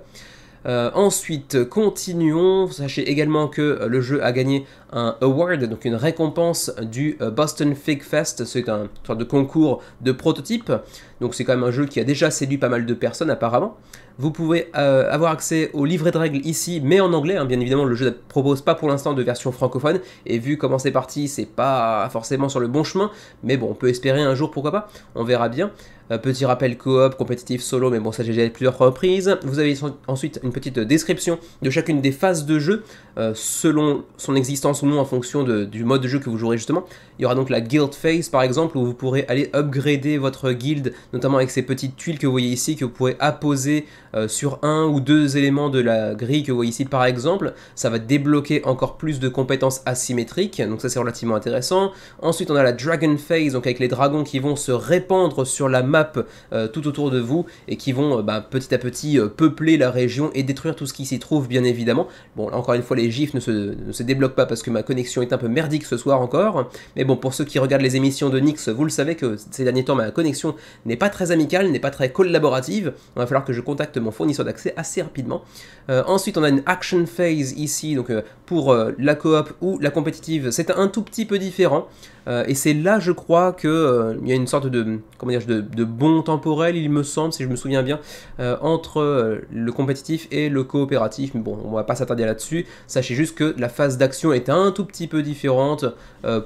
Ensuite, continuons. Sachez également que le jeu a gagné un award, donc une récompense du Boston Fig Fest. C'est un sorte de concours de prototype. Donc c'est quand même un jeu qui a déjà séduit pas mal de personnes apparemment. Vous pouvez avoir accès au livret de règles ici, mais en anglais, hein. Bien évidemment, le jeu ne propose pas pour l'instant de version francophone, et vu comment c'est parti, c'est pas forcément sur le bon chemin, mais bon, on peut espérer un jour, pourquoi pas, on verra bien. Petit rappel coop, compétitif, solo, mais bon, ça j'ai déjà plusieurs reprises. Vous avez ensuite une petite description de chacune des phases de jeu, selon son existence ou non en fonction du mode de jeu que vous jouerez justement. Il y aura donc la guild phase par exemple, où vous pourrez aller upgrader votre guild, notamment avec ces petites tuiles que vous voyez ici, que vous pourrez apposer sur un ou deux éléments de la grille que vous voyez ici par exemple. Ça va débloquer encore plus de compétences asymétriques, donc ça c'est relativement intéressant. Ensuite on a la dragon phase, donc avec les dragons qui vont se répandre sur la map tout autour de vous, et qui vont petit à petit peupler la région et détruire tout ce qui s'y trouve bien évidemment. Bon là encore une fois les gifs ne se débloquent pas parce que ma connexion est un peu merdique ce soir encore, mais bon pour ceux qui regardent les émissions de Nyx, vous le savez que ces derniers temps ma connexion n'est pas très amicale, n'est pas très collaborative. Il va falloir que je contacte mon fournisseur d'accès assez rapidement. Ensuite, on a une action phase ici, donc pour la coop ou la compétitive, c'est un tout petit peu différent. Et c'est là, je crois, qu'il y a une sorte de, comment dire, de bond temporel, il me semble, si je me souviens bien, entre le compétitif et le coopératif. Mais bon, on va pas s'attarder là-dessus. Sachez juste que la phase d'action est un tout petit peu différente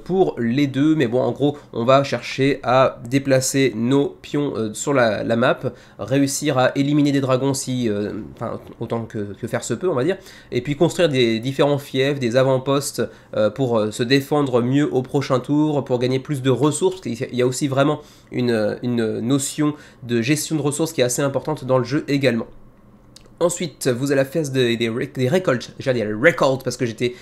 pour les deux. Mais bon, en gros, on va chercher à déplacer nos pions sur la map, réussir à éliminer des dragons si, enfin, autant que faire se peut, on va dire, et puis construire des différents fiefs, des avant-postes pour se défendre mieux au prochain tour, pour gagner plus de ressources, parce qu'il y a aussi vraiment une notion de gestion de ressources qui est assez importante dans le jeu également. Ensuite, vous avez la phase des récoltes. J'allais dire record parce que j'étais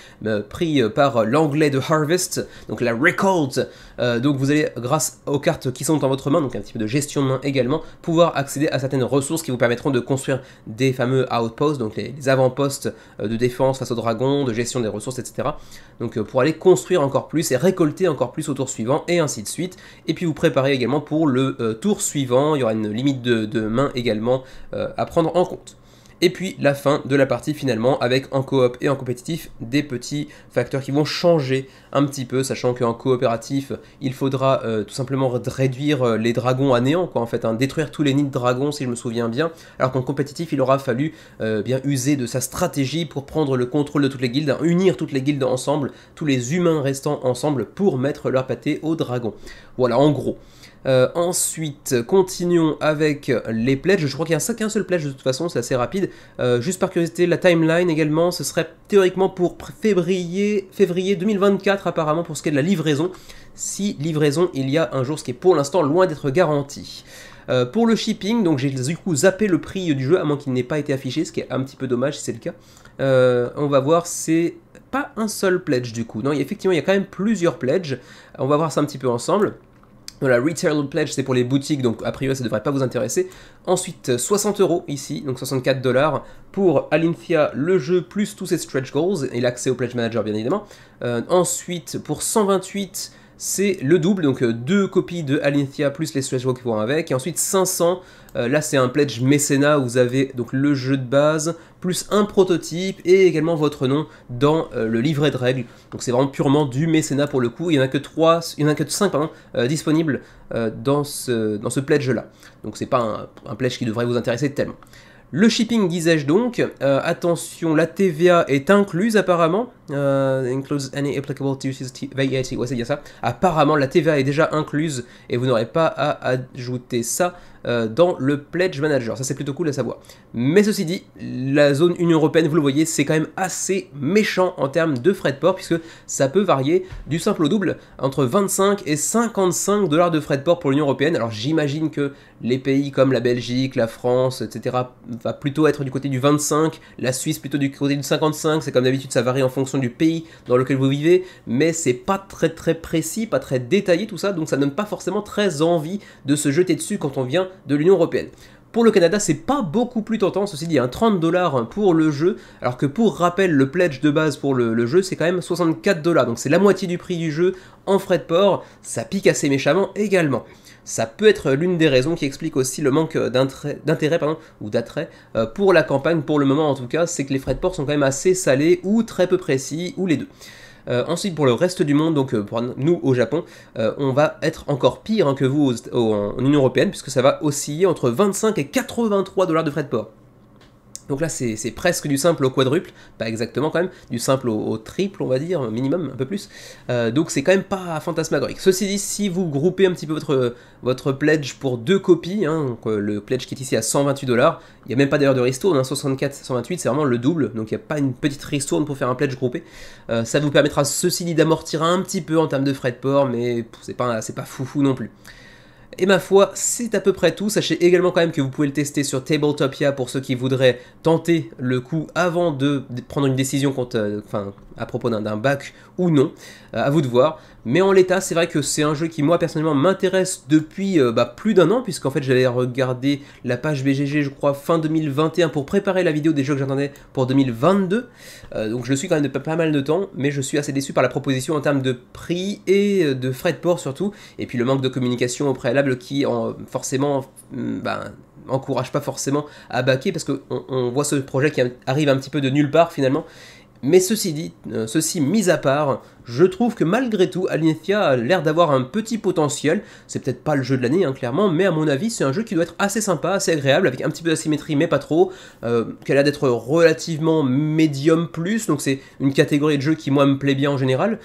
pris par l'anglais de Harvest, donc la record. Donc vous allez, grâce aux cartes qui sont dans votre main, donc un petit peu de gestion de main également, pouvoir accéder à certaines ressources qui vous permettront de construire des fameux outposts, donc les avant-postes de défense face aux dragons, de gestion des ressources, etc. Donc pour aller construire encore plus et récolter encore plus au tour suivant, et ainsi de suite. Et puis vous préparez également pour le tour suivant, il y aura une limite de main également à prendre en compte. Et puis la fin de la partie finalement avec en coop et en compétitif des petits facteurs qui vont changer un petit peu, sachant qu'en coopératif il faudra tout simplement réduire les dragons à néant, quoi, en fait, hein, détruire tous les nids de dragons si je me souviens bien, alors qu'en compétitif il aura fallu bien user de sa stratégie pour prendre le contrôle de toutes les guildes, hein, unir toutes les guildes ensemble, tous les humains restants ensemble pour mettre leur pâté aux dragons. Voilà en gros. Ensuite, continuons avec les pledges. Je crois qu'il n'y a qu'un seul pledge de toute façon, c'est assez rapide. Juste par curiosité, la timeline également, ce serait théoriquement pour février 2024 apparemment pour ce qui est de la livraison. Si livraison il y a un jour, ce qui est pour l'instant loin d'être garanti. Pour le shipping, donc j'ai du coup zappé le prix du jeu, à moins qu'il n'ait pas été affiché, ce qui est un petit peu dommage si c'est le cas. On va voir, c'est pas un seul pledge du coup. Non, effectivement, il y a quand même plusieurs pledges. On va voir ça un petit peu ensemble. La Retail Pledge, c'est pour les boutiques, donc a priori ça ne devrait pas vous intéresser. Ensuite, 60 € ici, donc 64 $ pour Alinthia, le jeu, plus tous ses stretch goals, et l'accès au Pledge Manager bien évidemment. Ensuite, pour 128, c'est le double, donc 2 copies de Alinthia plus les stretch goals qui vont avec. Et ensuite 500, là c'est un pledge mécénat où vous avez donc le jeu de base, plus un prototype et également votre nom dans le livret de règles. Donc c'est vraiment purement du mécénat pour le coup. Il n'y en a que 5 disponibles dans ce pledge là. Donc c'est pas un pledge qui devrait vous intéresser tellement. Le shipping, disais-je donc, attention, la TVA est incluse apparemment, includes any applicable duties, VAT, ouais c'est bien ça, apparemment la TVA est déjà incluse et vous n'aurez pas à ajouter ça dans le Pledge Manager, ça c'est plutôt cool à savoir. Mais ceci dit, la zone Union Européenne, vous le voyez, c'est quand même assez méchant en termes de frais de port, puisque ça peut varier du simple au double, entre 25 et 55 $ de frais de port pour l'Union Européenne. Alors j'imagine que les pays comme la Belgique, la France, etc. va plutôt être du côté du 25, la Suisse plutôt du côté du 55, c'est comme d'habitude, ça varie en fonction du pays dans lequel vous vivez, mais c'est pas très précis, pas très détaillé tout ça, donc ça donne pas forcément très envie de se jeter dessus quand on vient de l'Union Européenne. Pour le Canada, c'est pas beaucoup plus tentant, ceci dit, 30 $ pour le jeu, alors que pour rappel, le pledge de base pour le jeu, c'est quand même 64 $, donc c'est la moitié du prix du jeu en frais de port, ça pique assez méchamment également. Ça peut être l'une des raisons qui explique aussi le manque d'intérêt ou d'attrait pour la campagne, pour le moment en tout cas, c'est que les frais de port sont quand même assez salés ou très peu précis, ou les deux. Ensuite, pour le reste du monde, donc pour nous au Japon, on va être encore pire que vous en Union Européenne, puisque ça va osciller entre 25 et 83 $ de frais de port. Donc là, c'est presque du simple au quadruple, pas exactement quand même, du simple au triple, on va dire, minimum, un peu plus. Donc c'est quand même pas fantasmagorique. Ceci dit, si vous groupez un petit peu votre pledge pour 2 copies, hein, donc le pledge qui est ici à 128 $, il n'y a même pas d'ailleurs de ristourne, hein, 64, 128, c'est vraiment le double, donc il n'y a pas une petite ristourne pour faire un pledge groupé. Ça vous permettra, ceci dit, d'amortir un petit peu en termes de frais de port, mais c'est pas foufou non plus. Et ma foi, c'est à peu près tout. Sachez également quand même que vous pouvez le tester sur Tabletopia pour ceux qui voudraient tenter le coup avant de prendre une décision à propos d'un bac ou non. À vous de voir. mais en l'état, c'est vrai que c'est un jeu qui, moi, personnellement, m'intéresse depuis plus d'un an, puisqu'en fait, j'avais regardé la page BGG, je crois, fin 2021, pour préparer la vidéo des jeux que j'attendais pour 2022, donc je le suis quand même depuis pas mal de temps, mais je suis assez déçu par la proposition en termes de prix et de frais de port surtout, et puis le manque de communication au préalable qui, forcément, encourage pas forcément à backer, parce qu'on voit ce projet qui arrive un petit peu de nulle part finalement. Mais ceci dit, ceci mis à part, je trouve que malgré tout, Alinethia a l'air d'avoir un petit potentiel. C'est peut-être pas le jeu de l'année, hein, clairement, mais à mon avis, c'est un jeu qui doit être assez sympa, assez agréable, avec un petit peu d'asymétrie, mais pas trop, qui a l'air d'être relativement médium plus, donc c'est une catégorie de jeu qui, moi, me plaît bien en général.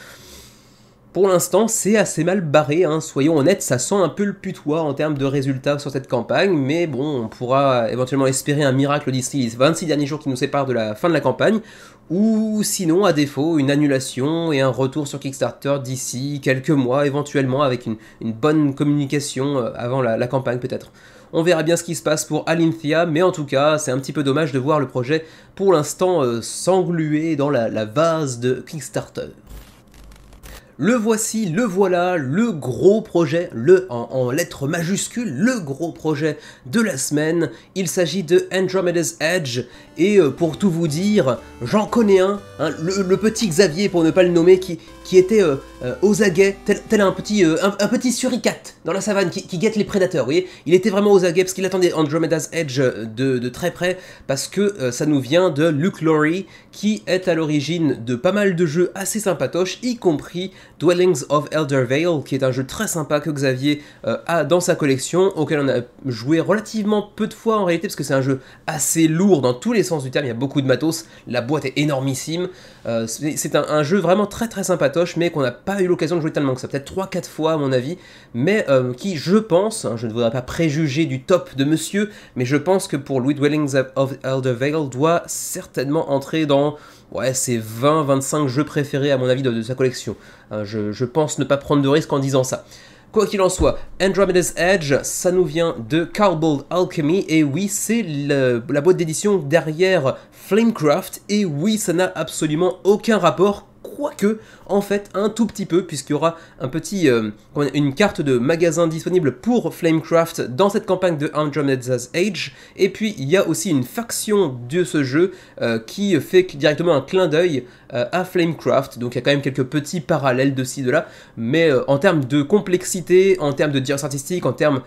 Pour l'instant, c'est assez mal barré, hein, soyons honnêtes, ça sent un peu le putois en termes de résultats sur cette campagne, mais bon, on pourra éventuellement espérer un miracle d'ici les 26 derniers jours qui nous séparent de la fin de la campagne, ou sinon, à défaut, une annulation et un retour sur Kickstarter d'ici quelques mois, éventuellement avec une bonne communication avant la campagne peut-être. On verra bien ce qui se passe pour Alinethia, mais en tout cas, c'est un petit peu dommage de voir le projet pour l'instant s'engluer dans la vase de Kickstarter. Le voici, le voilà, le gros projet, en lettres majuscules, le gros projet de la semaine. Il s'agit de Andromeda's Edge, et pour tout vous dire, j'en connais un, hein, le petit Xavier pour ne pas le nommer, qui était aux aguets, tel un petit suricate dans la savane qui guette les prédateurs, vous voyez. Il était vraiment aux aguets parce qu'il attendait Andromeda's Edge de très près, parce que ça nous vient de Luke Lawrie, qui est à l'origine de pas mal de jeux assez sympatoches, y compris Dwellings of Eldervale, qui est un jeu très sympa que Xavier a dans sa collection, auquel on a joué relativement peu de fois en réalité, parce que c'est un jeu assez lourd dans tous les sens du terme, il y a beaucoup de matos, la boîte est énormissime, c'est un jeu vraiment très très sympatoche, mais qu'on n'a pas eu l'occasion de jouer tellement que ça, peut-être 3-4 fois à mon avis, mais qui, je pense, hein, je ne voudrais pas préjuger du top de monsieur, mais je pense que pour lui, Dwellings of Eldervale doit certainement entrer dans ses 20-25 jeux préférés à mon avis de sa collection. Je pense ne pas prendre de risque en disant ça. Quoi qu'il en soit, Andromeda's Edge, ça nous vient de Cardboard Alchemy, et oui, c'est la boîte d'édition derrière Flamecraft, et oui, ça n'a absolument aucun rapport, quoique, en fait, un tout petit peu, puisqu'il y aura une carte de magasin disponible pour Flamecraft dans cette campagne de Andromeda's Edge, et puis il y a aussi une faction de ce jeu qui fait directement un clin d'œil à Flamecraft, donc il y a quand même quelques petits parallèles de ci, de là, mais en termes de complexité, en termes de direction artistique, en termes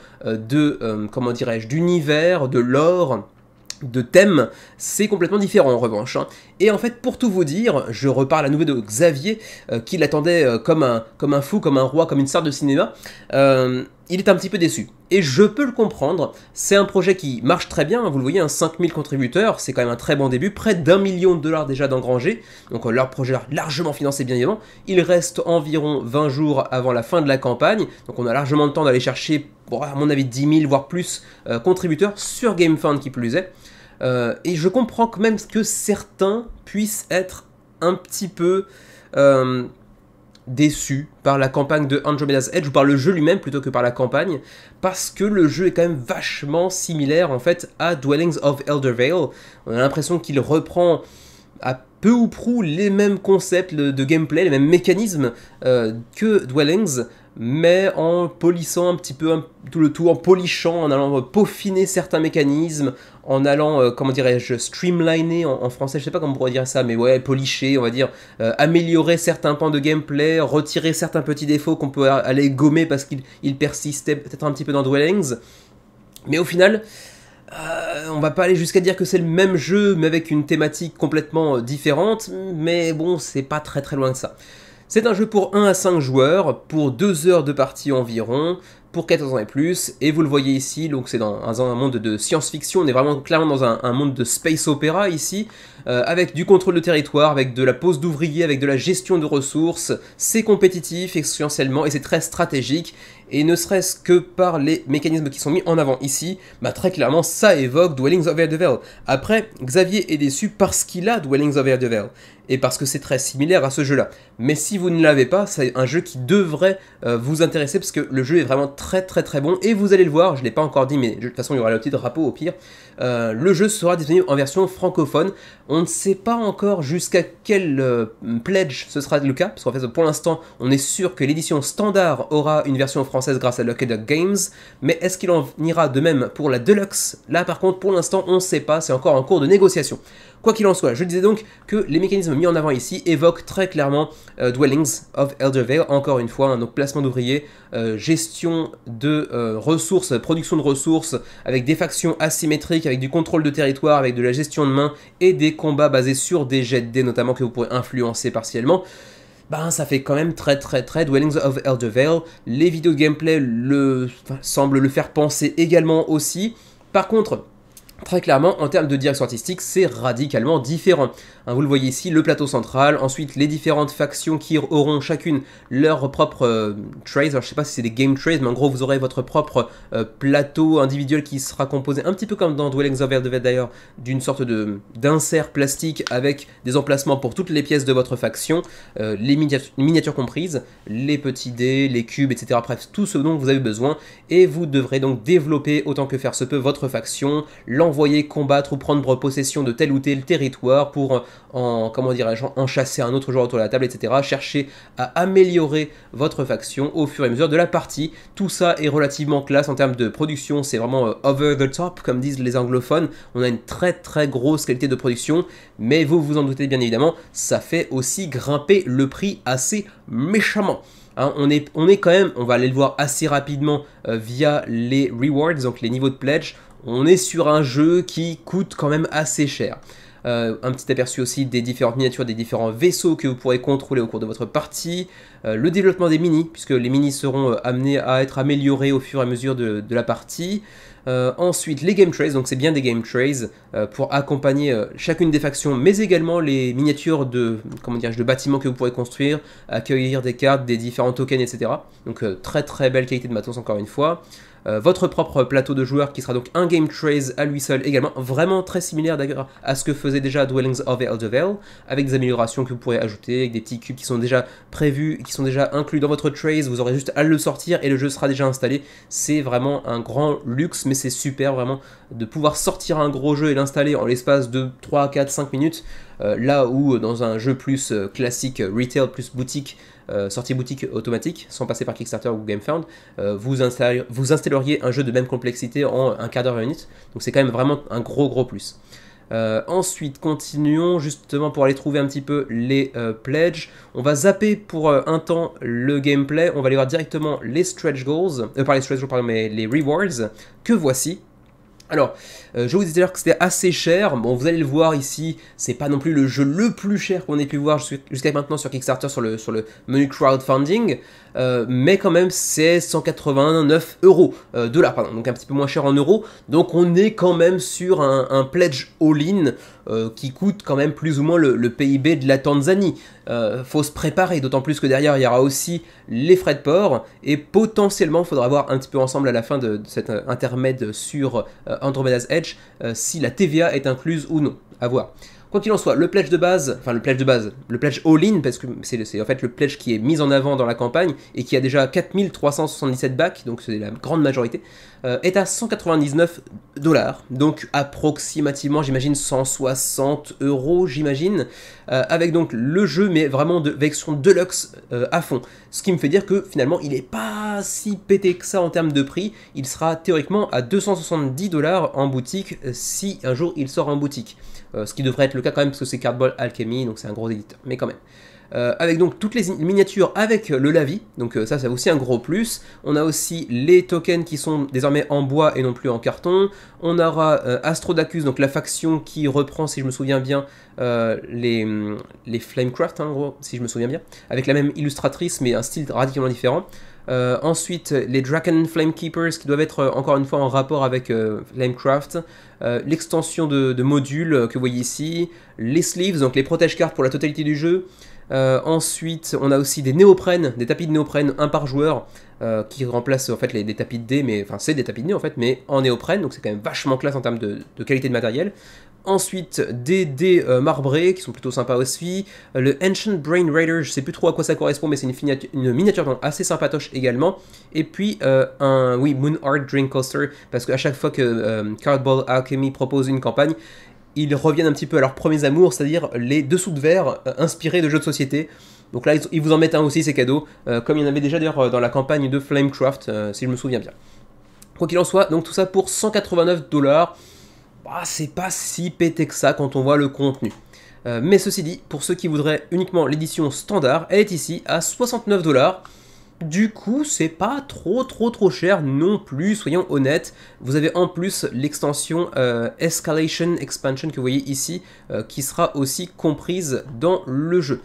d'univers, de lore, de thème, c'est complètement différent en revanche. Hein. Et en fait, pour tout vous dire, je reparle à nouveau de Xavier, qui l'attendait comme un fou, comme un roi, comme une star de cinéma. Il est un petit peu déçu. Et je peux le comprendre, c'est un projet qui marche très bien, vous le voyez, 5000 contributeurs, c'est quand même un très bon début, près d'1 million de dollars déjà d'engrangés, donc leur projet largement financé bien évidemment. Il reste environ 20 jours avant la fin de la campagne, donc on a largement le temps d'aller chercher, à mon avis, 10 000 voire plus contributeurs sur GameFound qui plus est. Et je comprends quand même que certains puissent être un petit peu déçus par la campagne de Andromeda's Edge, ou par le jeu lui-même plutôt que par la campagne, parce que le jeu est quand même vachement similaire en fait à Dwellings of Eldervale. On a l'impression qu'il reprend à peu ou prou les mêmes concepts de gameplay, les mêmes mécanismes que Dwellings, mais en polissant un petit peu tout le tout, en polichant, en allant peaufiner certains mécanismes, en allant, comment dirais-je, streamliner en français, je sais pas comment on pourrait dire ça, mais ouais, policher, on va dire, améliorer certains pans de gameplay, retirer certains petits défauts qu'on peut aller gommer parce qu'ils persistaient peut-être un petit peu dans Dwellings, mais au final, on va pas aller jusqu'à dire que c'est le même jeu, mais avec une thématique complètement différente, mais bon, c'est pas très très loin de ça. C'est un jeu pour 1 à 5 joueurs, pour 2 heures de partie environ, pour 14 ans et plus, et vous le voyez ici, donc c'est dans un monde de science-fiction, on est vraiment clairement dans un monde de space opéra ici, avec du contrôle de territoire, avec de la pose d'ouvriers, avec de la gestion de ressources, c'est compétitif essentiellement, et c'est très stratégique, et ne serait-ce que par les mécanismes qui sont mis en avant ici, bah très clairement ça évoque Dwellings of Eldervale. Après, Xavier est déçu parce qu'il a Dwellings of Eldervale, et parce que c'est très similaire à ce jeu-là. Mais si vous ne l'avez pas, c'est un jeu qui devrait vous intéresser, parce que le jeu est vraiment très bon, et vous allez le voir, je ne l'ai pas encore dit, mais de toute façon il y aura le petit drapeau au pire. Le jeu sera disponible en version francophone. On ne sait pas encore jusqu'à quel pledge ce sera le cas, parce qu'en fait pour l'instant on est sûr que l'édition standard aura une version française grâce à Lucky Duck Games, mais est-ce qu'il en ira de même pour la Deluxe? Là par contre pour l'instant on ne sait pas, c'est encore en cours de négociation. Quoi qu'il en soit, je disais donc que les mécanismes mis en avant ici évoquent très clairement Dwellings of Eldervale, encore une fois, donc placement d'ouvriers, gestion de ressources, production de ressources, avec des factions asymétriques, avec du contrôle de territoire, avec de la gestion de main, et des combats basés sur des jets de dés notamment que vous pourrez influencer partiellement. Ben, ça fait quand même très Dwellings of Eldervale. Les vidéos de gameplay semblent le faire penser également aussi. Par contre, très clairement, en termes de direction artistique, c'est radicalement différent. Vous le voyez ici, le plateau central, ensuite les différentes factions qui auront chacune leur propre trays. Alors je sais pas si c'est des game trays, mais en gros vous aurez votre propre plateau individuel qui sera composé un petit peu comme dans Dwellings of Eldervale d'ailleurs, d'une sorte d'insert plastique avec des emplacements pour toutes les pièces de votre faction, les miniatures comprises, les petits dés, les cubes, etc. Bref, tout ce dont vous avez besoin, et vous devrez donc développer autant que faire se peut votre faction, l'envoyer combattre ou prendre possession de tel ou tel territoire pour en chasser un autre joueur autour de la table, etc. Chercher à améliorer votre faction au fur et à mesure de la partie. Tout ça est relativement classe en termes de production, c'est vraiment over the top, comme disent les anglophones. On a une très grosse qualité de production, mais vous vous en doutez bien évidemment, ça fait aussi grimper le prix assez méchamment. On est quand même, on va aller le voir assez rapidement via les rewards, donc les niveaux de pledge. On est sur un jeu qui coûte quand même assez cher. Un petit aperçu aussi des différentes miniatures, des différents vaisseaux que vous pourrez contrôler au cours de votre partie. Le développement des minis, puisque les minis seront amenés à être améliorés au fur et à mesure de la partie. Ensuite, les game trays, donc c'est bien des game trays pour accompagner chacune des factions, mais également les miniatures de bâtiments que vous pourrez construire, accueillir des cartes, des différents tokens, etc. Donc très belle qualité de matos encore une fois. Votre propre plateau de joueurs qui sera donc un game trays à lui seul également, vraiment très similaire d'ailleurs à ce que faisait déjà Dwellings of Eldervale, avec des améliorations que vous pourrez ajouter, avec des petits cubes qui sont déjà prévus, qui sont déjà inclus dans votre trays, vous aurez juste à le sortir et le jeu sera déjà installé. C'est vraiment un grand luxe, mais c'est super vraiment de pouvoir sortir un gros jeu et l'installer en l'espace de 3, 4, 5 minutes, là où dans un jeu plus classique, retail, plus boutique, sortie boutique automatique, sans passer par Kickstarter ou GameFound, vous installeriez un jeu de même complexité en un quart d'heure à une minute, donc c'est quand même vraiment un gros plus. Ensuite, continuons justement pour aller trouver un petit peu les pledges. On va zapper pour un temps le gameplay, on va aller voir directement les stretch goals, mais les rewards, que voici. Alors, je vous disais d'ailleurs que c'était assez cher. Bon, vous allez le voir ici, c'est pas non plus le jeu le plus cher qu'on ait pu voir jusqu'à maintenant sur Kickstarter sur le menu crowdfunding, mais quand même c'est 189 dollars, pardon, donc un petit peu moins cher en euros. Donc on est quand même sur un pledge all-in qui coûte quand même plus ou moins le PIB de la Tanzanie. Faut se préparer, d'autant plus que derrière il y aura aussi les frais de port, et potentiellement il faudra voir un petit peu ensemble à la fin de cet intermède sur Andromeda's Edge si la TVA est incluse ou non, à voir. Quoi qu'il en soit, le pledge de base, le pledge all-in, parce que c'est en fait le pledge qui est mis en avant dans la campagne et qui a déjà 4377 backs, donc c'est la grande majorité, est à 199 dollars, donc approximativement, j'imagine 160 €, j'imagine, avec donc le jeu, mais vraiment de version deluxe à fond. Ce qui me fait dire que finalement, il n'est pas si pété que ça en termes de prix. Il sera théoriquement à 270 dollars en boutique si un jour il sort en boutique. Ce qui devrait être le cas quand même parce que c'est Cardboard Alchemy, donc c'est un gros éditeur, mais quand même. Avec donc toutes les miniatures avec le lavis, donc ça c'est aussi un gros plus. On a aussi les tokens qui sont désormais en bois et non plus en carton. On aura Astrodacus, donc la faction qui reprend, si je me souviens bien, les Flamecraft, hein, en gros, si je me souviens bien, avec la même illustratrice mais un style radicalement différent. Ensuite, les Draken Flamekeepers qui doivent être encore une fois en rapport avec Flamecraft, l'extension de modules que vous voyez ici, les sleeves, donc les protège-cartes pour la totalité du jeu, Ensuite, on a aussi des néoprènes, des tapis de néoprène, un par joueur, qui remplacent en fait des tapis de dés, mais enfin c'est des tapis de dés en fait, mais en néoprène, donc c'est quand même vachement classe en termes de qualité de matériel. Ensuite, des dés marbrés qui sont plutôt sympas aussi. Le Ancient Brain Raider, je sais plus trop à quoi ça correspond, mais c'est une miniature assez sympatoche également. Et puis Moon Art Drink Coaster, parce qu'à chaque fois que Cardboard Alchemy propose une campagne, ils reviennent un petit peu à leurs premiers amours, c'est-à-dire les dessous de verre inspirés de jeux de société. Donc là, ils vous en mettent un aussi, ces cadeaux, comme il y en avait déjà d'ailleurs dans la campagne de Flamecraft, si je me souviens bien. Quoi qu'il en soit, donc tout ça pour 189$. Bah, c'est pas si pété que ça quand on voit le contenu. Mais ceci dit, pour ceux qui voudraient uniquement l'édition standard, elle est ici à 69$. Du coup, c'est pas trop cher non plus, soyons honnêtes. Vous avez en plus l'extension Escalation Expansion que vous voyez ici, qui sera aussi comprise dans le jeu.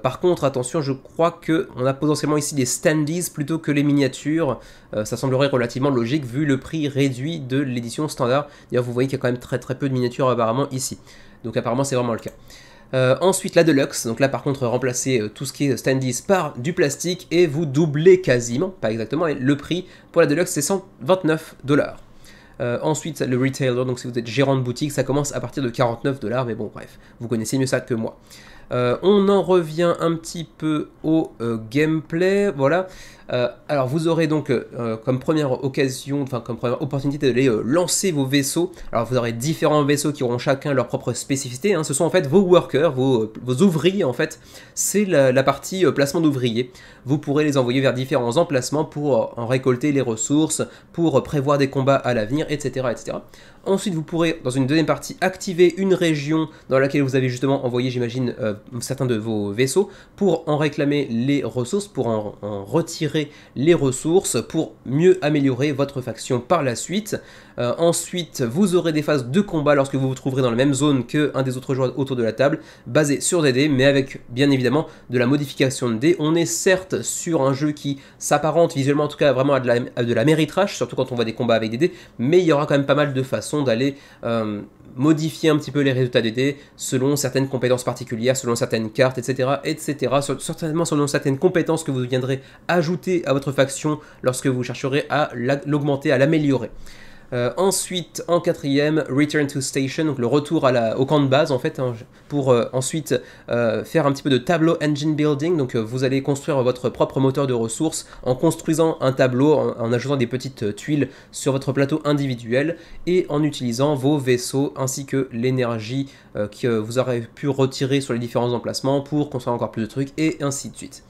Par contre, attention, je crois qu'on a potentiellement ici des standees plutôt que les miniatures. Ça semblerait relativement logique vu le prix réduit de l'édition standard. D'ailleurs, vous voyez qu'il y a quand même très peu de miniatures apparemment ici. Donc apparemment, c'est vraiment le cas. Ensuite, la Deluxe. Donc là, par contre, remplacez tout ce qui est standees par du plastique et vous doublez quasiment, pas exactement, le prix pour la Deluxe, c'est 129$. Ensuite, le retailer, donc si vous êtes gérant de boutique, ça commence à partir de 49$, mais bon, bref, vous connaissez mieux ça que moi. On en revient un petit peu au gameplay, voilà. Alors vous aurez donc comme première occasion, enfin comme première opportunité d'aller lancer vos vaisseaux. Alors vous aurez différents vaisseaux qui auront chacun leur propre spécificité, hein. Ce sont en fait vos workers, vos ouvriers en fait. C'est la partie placement d'ouvriers. Vous pourrez les envoyer vers différents emplacements pour en récolter les ressources, pour prévoir des combats à l'avenir, etc., etc. Ensuite, vous pourrez, dans une deuxième partie, activer une région dans laquelle vous avez justement envoyé, j'imagine, certains de vos vaisseaux, pour en réclamer les ressources, pour en retirer les ressources, pour mieux améliorer votre faction par la suite. Ensuite, vous aurez des phases de combat lorsque vous vous trouverez dans la même zone qu'un des autres joueurs autour de la table, basé sur des dés, mais avec, bien évidemment, de la modification de dés. On est certes sur un jeu qui s'apparente, visuellement en tout cas, vraiment à de la méritrash, surtout quand on voit des combats avec des dés, mais il y aura quand même pas mal de façons d'aller modifier un petit peu les résultats des dés selon certaines compétences particulières, selon certaines cartes, etc. etc. Certainement selon certaines compétences que vous viendrez ajouter à votre faction lorsque vous chercherez à l'augmenter, à l'améliorer. Ensuite, en quatrième, Return to Station, donc le retour au camp de base en fait, hein, pour ensuite faire un petit peu de tableau engine building. Donc vous allez construire votre propre moteur de ressources en construisant un tableau, en ajoutant des petites tuiles sur votre plateau individuel et en utilisant vos vaisseaux ainsi que l'énergie que vous aurez pu retirer sur les différents emplacements pour construire encore plus de trucs et ainsi de suite.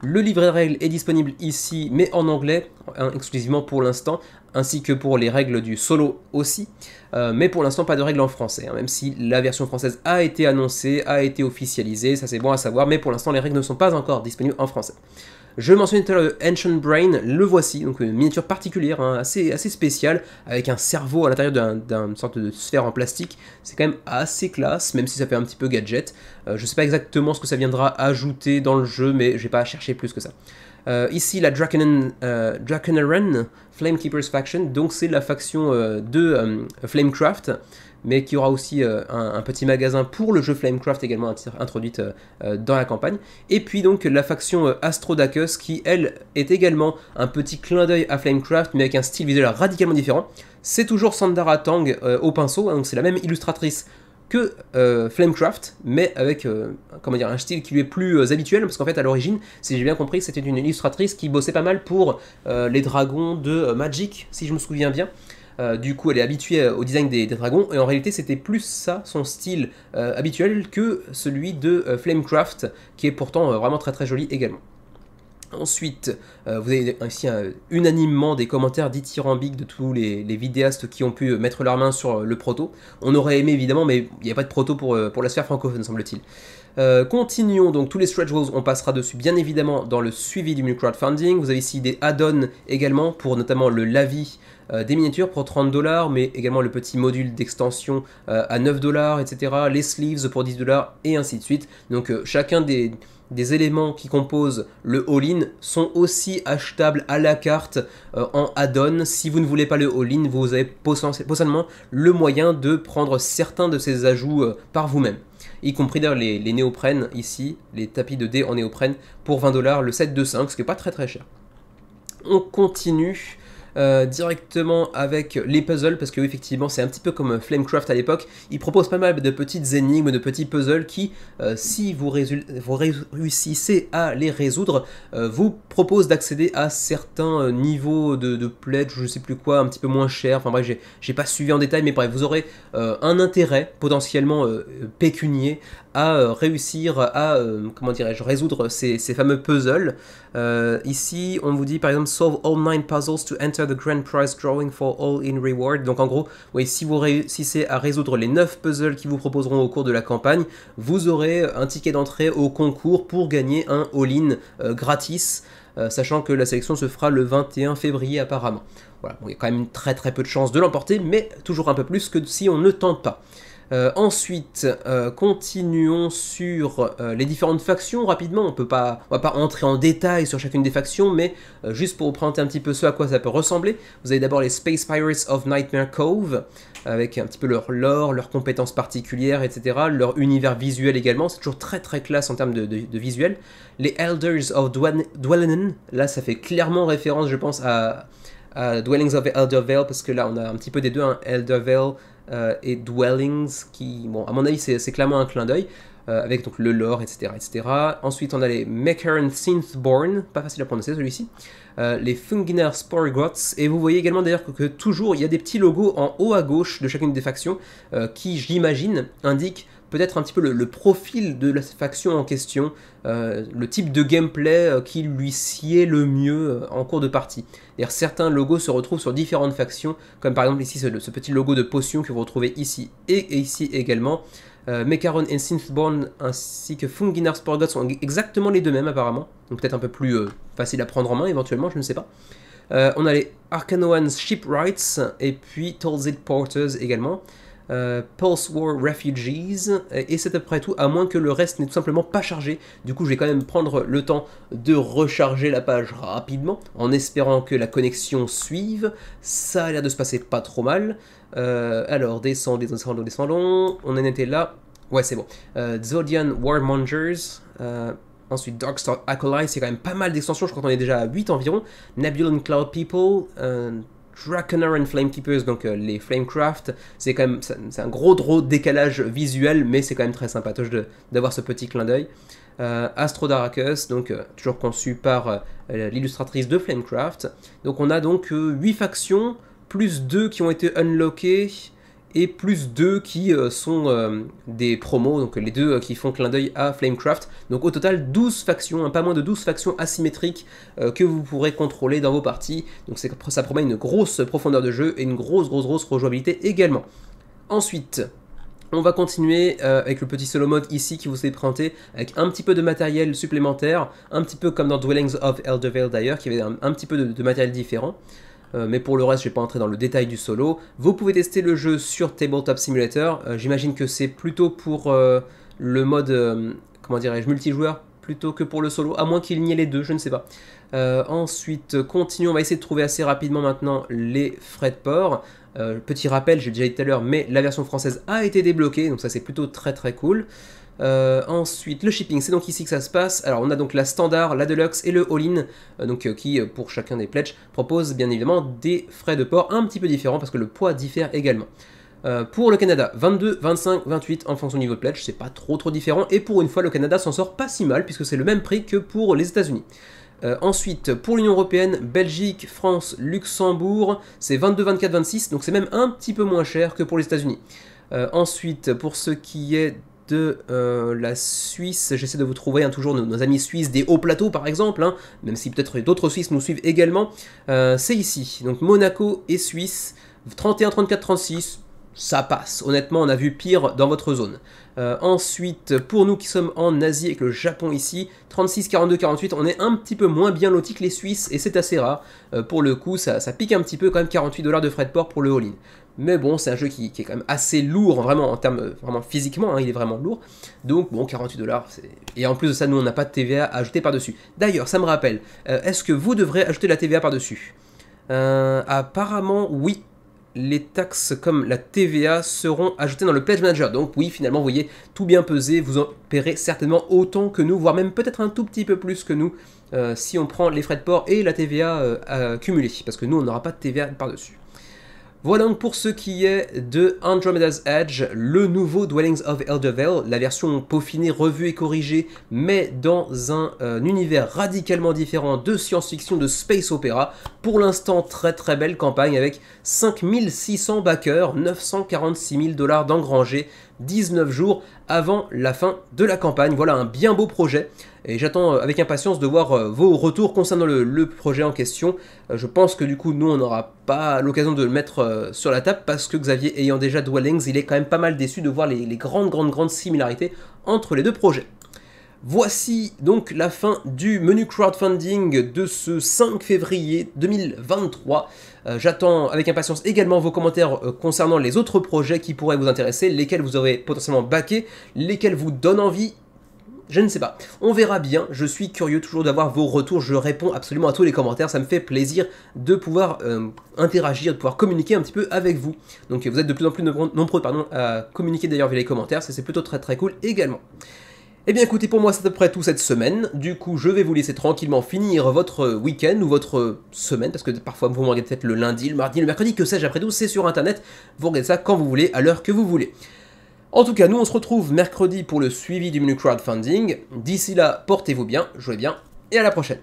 Le livret de règles est disponible ici, mais en anglais, hein, exclusivement pour l'instant, ainsi que pour les règles du solo aussi, mais pour l'instant pas de règles en français, hein, même si la version française a été annoncée, a été officialisée, ça c'est bon à savoir, mais pour l'instant les règles ne sont pas encore disponibles en français. Je mentionnais tout à l'heure le Ancient Brain, le voici, donc une miniature particulière, hein, assez spéciale, avec un cerveau à l'intérieur d'une sorte de sphère en plastique. C'est quand même assez classe, même si ça fait un petit peu gadget. Je sais pas exactement ce que ça viendra ajouter dans le jeu, mais je vais pas chercher plus que ça. Ici la Drakenaren Flamekeepers Faction, donc c'est la faction de Flamecraft, mais qui aura aussi un petit magasin pour le jeu Flamecraft également introduite dans la campagne. Et puis donc la faction Astrodacus qui elle est également un petit clin d'œil à Flamecraft mais avec un style visuel radicalement différent. C'est toujours Sandara Tang au pinceau, hein, donc c'est la même illustratrice que Flamecraft, mais avec comment dire, un style qui lui est plus habituel, parce qu'en fait à l'origine, si j'ai bien compris, c'était une illustratrice qui bossait pas mal pour les dragons de Magic, si je me souviens bien. Du coup, elle est habituée au design des dragons, et en réalité, c'était plus ça, son style habituel, que celui de Flamecraft, qui est pourtant vraiment très joli également. Ensuite, vous avez ici unanimement des commentaires dithyrambiques de tous les vidéastes qui ont pu mettre leur main sur le proto. On aurait aimé évidemment, mais il n'y a pas de proto pour la sphère francophone, semble-t-il. Continuons, donc tous les stretch goals, on passera dessus bien évidemment dans le suivi du menu crowdfunding. Vous avez ici des add-ons également pour notamment le lavis des miniatures pour 30$, mais également le petit module d'extension à 9$, etc. Les sleeves pour 10$ et ainsi de suite. Donc chacun des éléments qui composent le all-in sont aussi achetables à la carte en add-on. Si vous ne voulez pas le all-in, vous avez potentiellement le moyen de prendre certains de ces ajouts par vous-même. y compris d'ailleurs les néoprènes ici, les tapis de dés en néoprène pour 20 $, le set de 5, ce qui n'est pas très très cher. On continue directement avec les puzzles, parce que effectivement c'est un petit peu comme Flamecraft à l'époque, il propose pas mal de petites énigmes, de petits puzzles qui, si vous réussissez à les résoudre, vous propose d'accéder à certains niveaux de pledge, je sais plus quoi, un petit peu moins cher, enfin bref, j'ai pas suivi en détail, mais bref, vous aurez un intérêt potentiellement pécunier à réussir à, comment dirais-je, résoudre ces fameux puzzles. Ici, on vous dit par exemple solve all 9 puzzles to enter the grand prize drawing for all in reward. Donc en gros, oui, si vous réussissez à résoudre les 9 puzzles qui vous proposeront au cours de la campagne, vous aurez un ticket d'entrée au concours pour gagner un all-in gratis, sachant que la sélection se fera le 21 février apparemment. Voilà, bon, il y a quand même très très peu de chances de l'emporter, mais toujours un peu plus que si on ne tente pas. Ensuite, continuons sur les différentes factions rapidement. On va pas entrer en détail sur chacune des factions, mais juste pour vous présenter un petit peu ce à quoi ça peut ressembler. Vous avez d'abord les Space Pirates of Nightmare Cove, avec un petit peu leur lore, leurs compétences particulières, etc. Leur univers visuel également, c'est toujours très très classe en termes de visuel. Les Elders of Dwellenen, là ça fait clairement référence je pense à Dwellings of Eldervale, parce que là on a un petit peu des deux, hein, Eldervale et Dwellings, qui, bon, à mon avis, c'est clairement un clin d'œil, avec donc le lore, etc., etc. Ensuite, on a les Mechern Synthborn, pas facile à prononcer celui-ci, les Fungner Sporegrots, et vous voyez également d'ailleurs que toujours il y a des petits logos en haut à gauche de chacune des factions qui, j'imagine, indiquent peut-être un petit peu le profil de la faction en question, le type de gameplay qui lui sied le mieux en cours de partie. D'ailleurs, certains logos se retrouvent sur différentes factions, comme par exemple ici ce petit logo de potion que vous retrouvez ici et ici également. Mechern et Synthborn ainsi que Funginar Sporgoth sont exactement les deux mêmes apparemment, donc peut-être un peu plus facile à prendre en main éventuellement, je ne sais pas. On a les Arkanoans Shipwrights et puis Tolzid Porters également. Pulse War Refugees, et c'est après tout, à moins que le reste n'est tout simplement pas chargé. Du coup je vais quand même prendre le temps de recharger la page rapidement, en espérant que la connexion suive. Ça a l'air de se passer pas trop mal. Alors descendons, on en était là, ouais c'est bon. Zodian Warmongers, ensuite Darkstar Acolyte, c'est quand même pas mal d'extensions, je crois qu'on est déjà à 8 environ. Nebulan Cloud People, Draconar and Flamekeepers, donc les Flamecraft, c'est quand même c'est un gros décalage visuel, mais c'est quand même très sympatoche d'avoir ce petit clin d'œil. Astrodaracus, donc toujours conçu par l'illustratrice de Flamecraft. Donc on a donc 8 factions, plus 2 qui ont été unlockées, et plus 2 qui sont des promos, donc les 2 qui font clin d'œil à Flamecraft. Donc au total 12 factions, hein, pas moins de 12 factions asymétriques que vous pourrez contrôler dans vos parties. Donc ça promet une grosse profondeur de jeu et une grosse rejouabilité également. Ensuite, on va continuer avec le petit solo mode ici qui vous est présenté avec un petit peu de matériel supplémentaire, un petit peu comme dans Dwellings of Eldervale d'ailleurs, qui avait un petit peu de matériel différent. Mais pour le reste, je ne vais pas entrer dans le détail du solo. Vous pouvez tester le jeu sur Tabletop Simulator. J'imagine que c'est plutôt pour le mode, comment dirais-je, multijoueur, plutôt que pour le solo, à moins qu'il n'y ait les deux, je ne sais pas. Ensuite, continuons, on va essayer de trouver assez rapidement maintenant les frais de port. Petit rappel, j'ai déjà dit tout à l'heure, mais la version française a été débloquée, donc ça c'est plutôt très cool. Ensuite, le shipping, c'est donc ici que ça se passe. Alors on a donc la standard, la deluxe et le all-in, qui pour chacun des pledges propose bien évidemment des frais de port un petit peu différents parce que le poids diffère également. Pour le Canada, 22, 25, 28 en fonction du niveau de pledge, c'est pas trop différent, et pour une fois le Canada s'en sort pas si mal puisque c'est le même prix que pour les États-Unis. Ensuite, pour l'Union Européenne, Belgique, France, Luxembourg, c'est 22, 24, 26, donc c'est même un petit peu moins cher que pour les États-Unis. Ensuite, pour ce qui est de la Suisse, j'essaie de vous trouver toujours nos amis suisses des hauts plateaux par exemple, hein, même si peut-être d'autres Suisses nous suivent également, c'est ici, donc Monaco et Suisse, 31, 34, 36, ça passe, honnêtement on a vu pire dans votre zone. Ensuite, pour nous qui sommes en Asie avec le Japon ici, 36, 42, 48, on est un petit peu moins bien lotis que les Suisses et c'est assez rare. Pour le coup, ça pique un petit peu quand même, 48 $ de frais de port pour le all-in. Mais bon, c'est un jeu qui est quand même assez lourd, vraiment en termes, vraiment physiquement, hein, il est vraiment lourd. Donc bon, 48 $, et en plus de ça, nous on n'a pas de TVA à ajouter par-dessus. D'ailleurs, ça me rappelle, est-ce que vous devrez ajouter la TVA par-dessus? Apparemment, oui. les taxes comme la TVA seront ajoutées dans le Pledge Manager. Donc oui, finalement, vous voyez, tout bien pesé, vous en paierez certainement autant que nous, voire même peut-être un tout petit peu plus que nous, si on prend les frais de port et la TVA cumulée, parce que nous, on n'aura pas de TVA par-dessus. Voilà donc pour ce qui est de Andromeda's Edge, le nouveau Dwellings of Eldervale, la version peaufinée, revue et corrigée, mais dans un univers radicalement différent de science-fiction, de space opéra. Pour l'instant, très très belle campagne avec 5600 backers, 946 000 $ d'engrangés, 19 jours avant la fin de la campagne. Voilà un bien beau projet et j'attends avec impatience de voir vos retours concernant le projet en question. Je pense que du coup nous on n'aura pas l'occasion de le mettre sur la table parce que Xavier ayant déjà Dwellings, il est quand même pas mal déçu de voir les grandes similarités entre les deux projets. Voici donc la fin du menu crowdfunding de ce 5 février 2023. J'attends avec impatience également vos commentaires concernant les autres projets qui pourraient vous intéresser, lesquels vous aurez potentiellement backé, lesquels vous donnent envie. Je ne sais pas, on verra bien, je suis curieux toujours d'avoir vos retours, je réponds absolument à tous les commentaires, ça me fait plaisir de pouvoir interagir, de pouvoir communiquer un petit peu avec vous. Donc vous êtes de plus en plus nombreux à communiquer d'ailleurs via les commentaires, ça c'est plutôt très très cool également. Eh bien écoutez, pour moi c'est à peu près tout cette semaine, du coup je vais vous laisser tranquillement finir votre week-end ou votre semaine, parce que parfois vous me regardez peut-être le lundi, le mardi, le mercredi, que sais-je, après tout c'est sur internet, vous regardez ça quand vous voulez, à l'heure que vous voulez. En tout cas, nous on se retrouve mercredi pour le suivi du menu crowdfunding. D'ici là, portez-vous bien, jouez bien, et à la prochaine.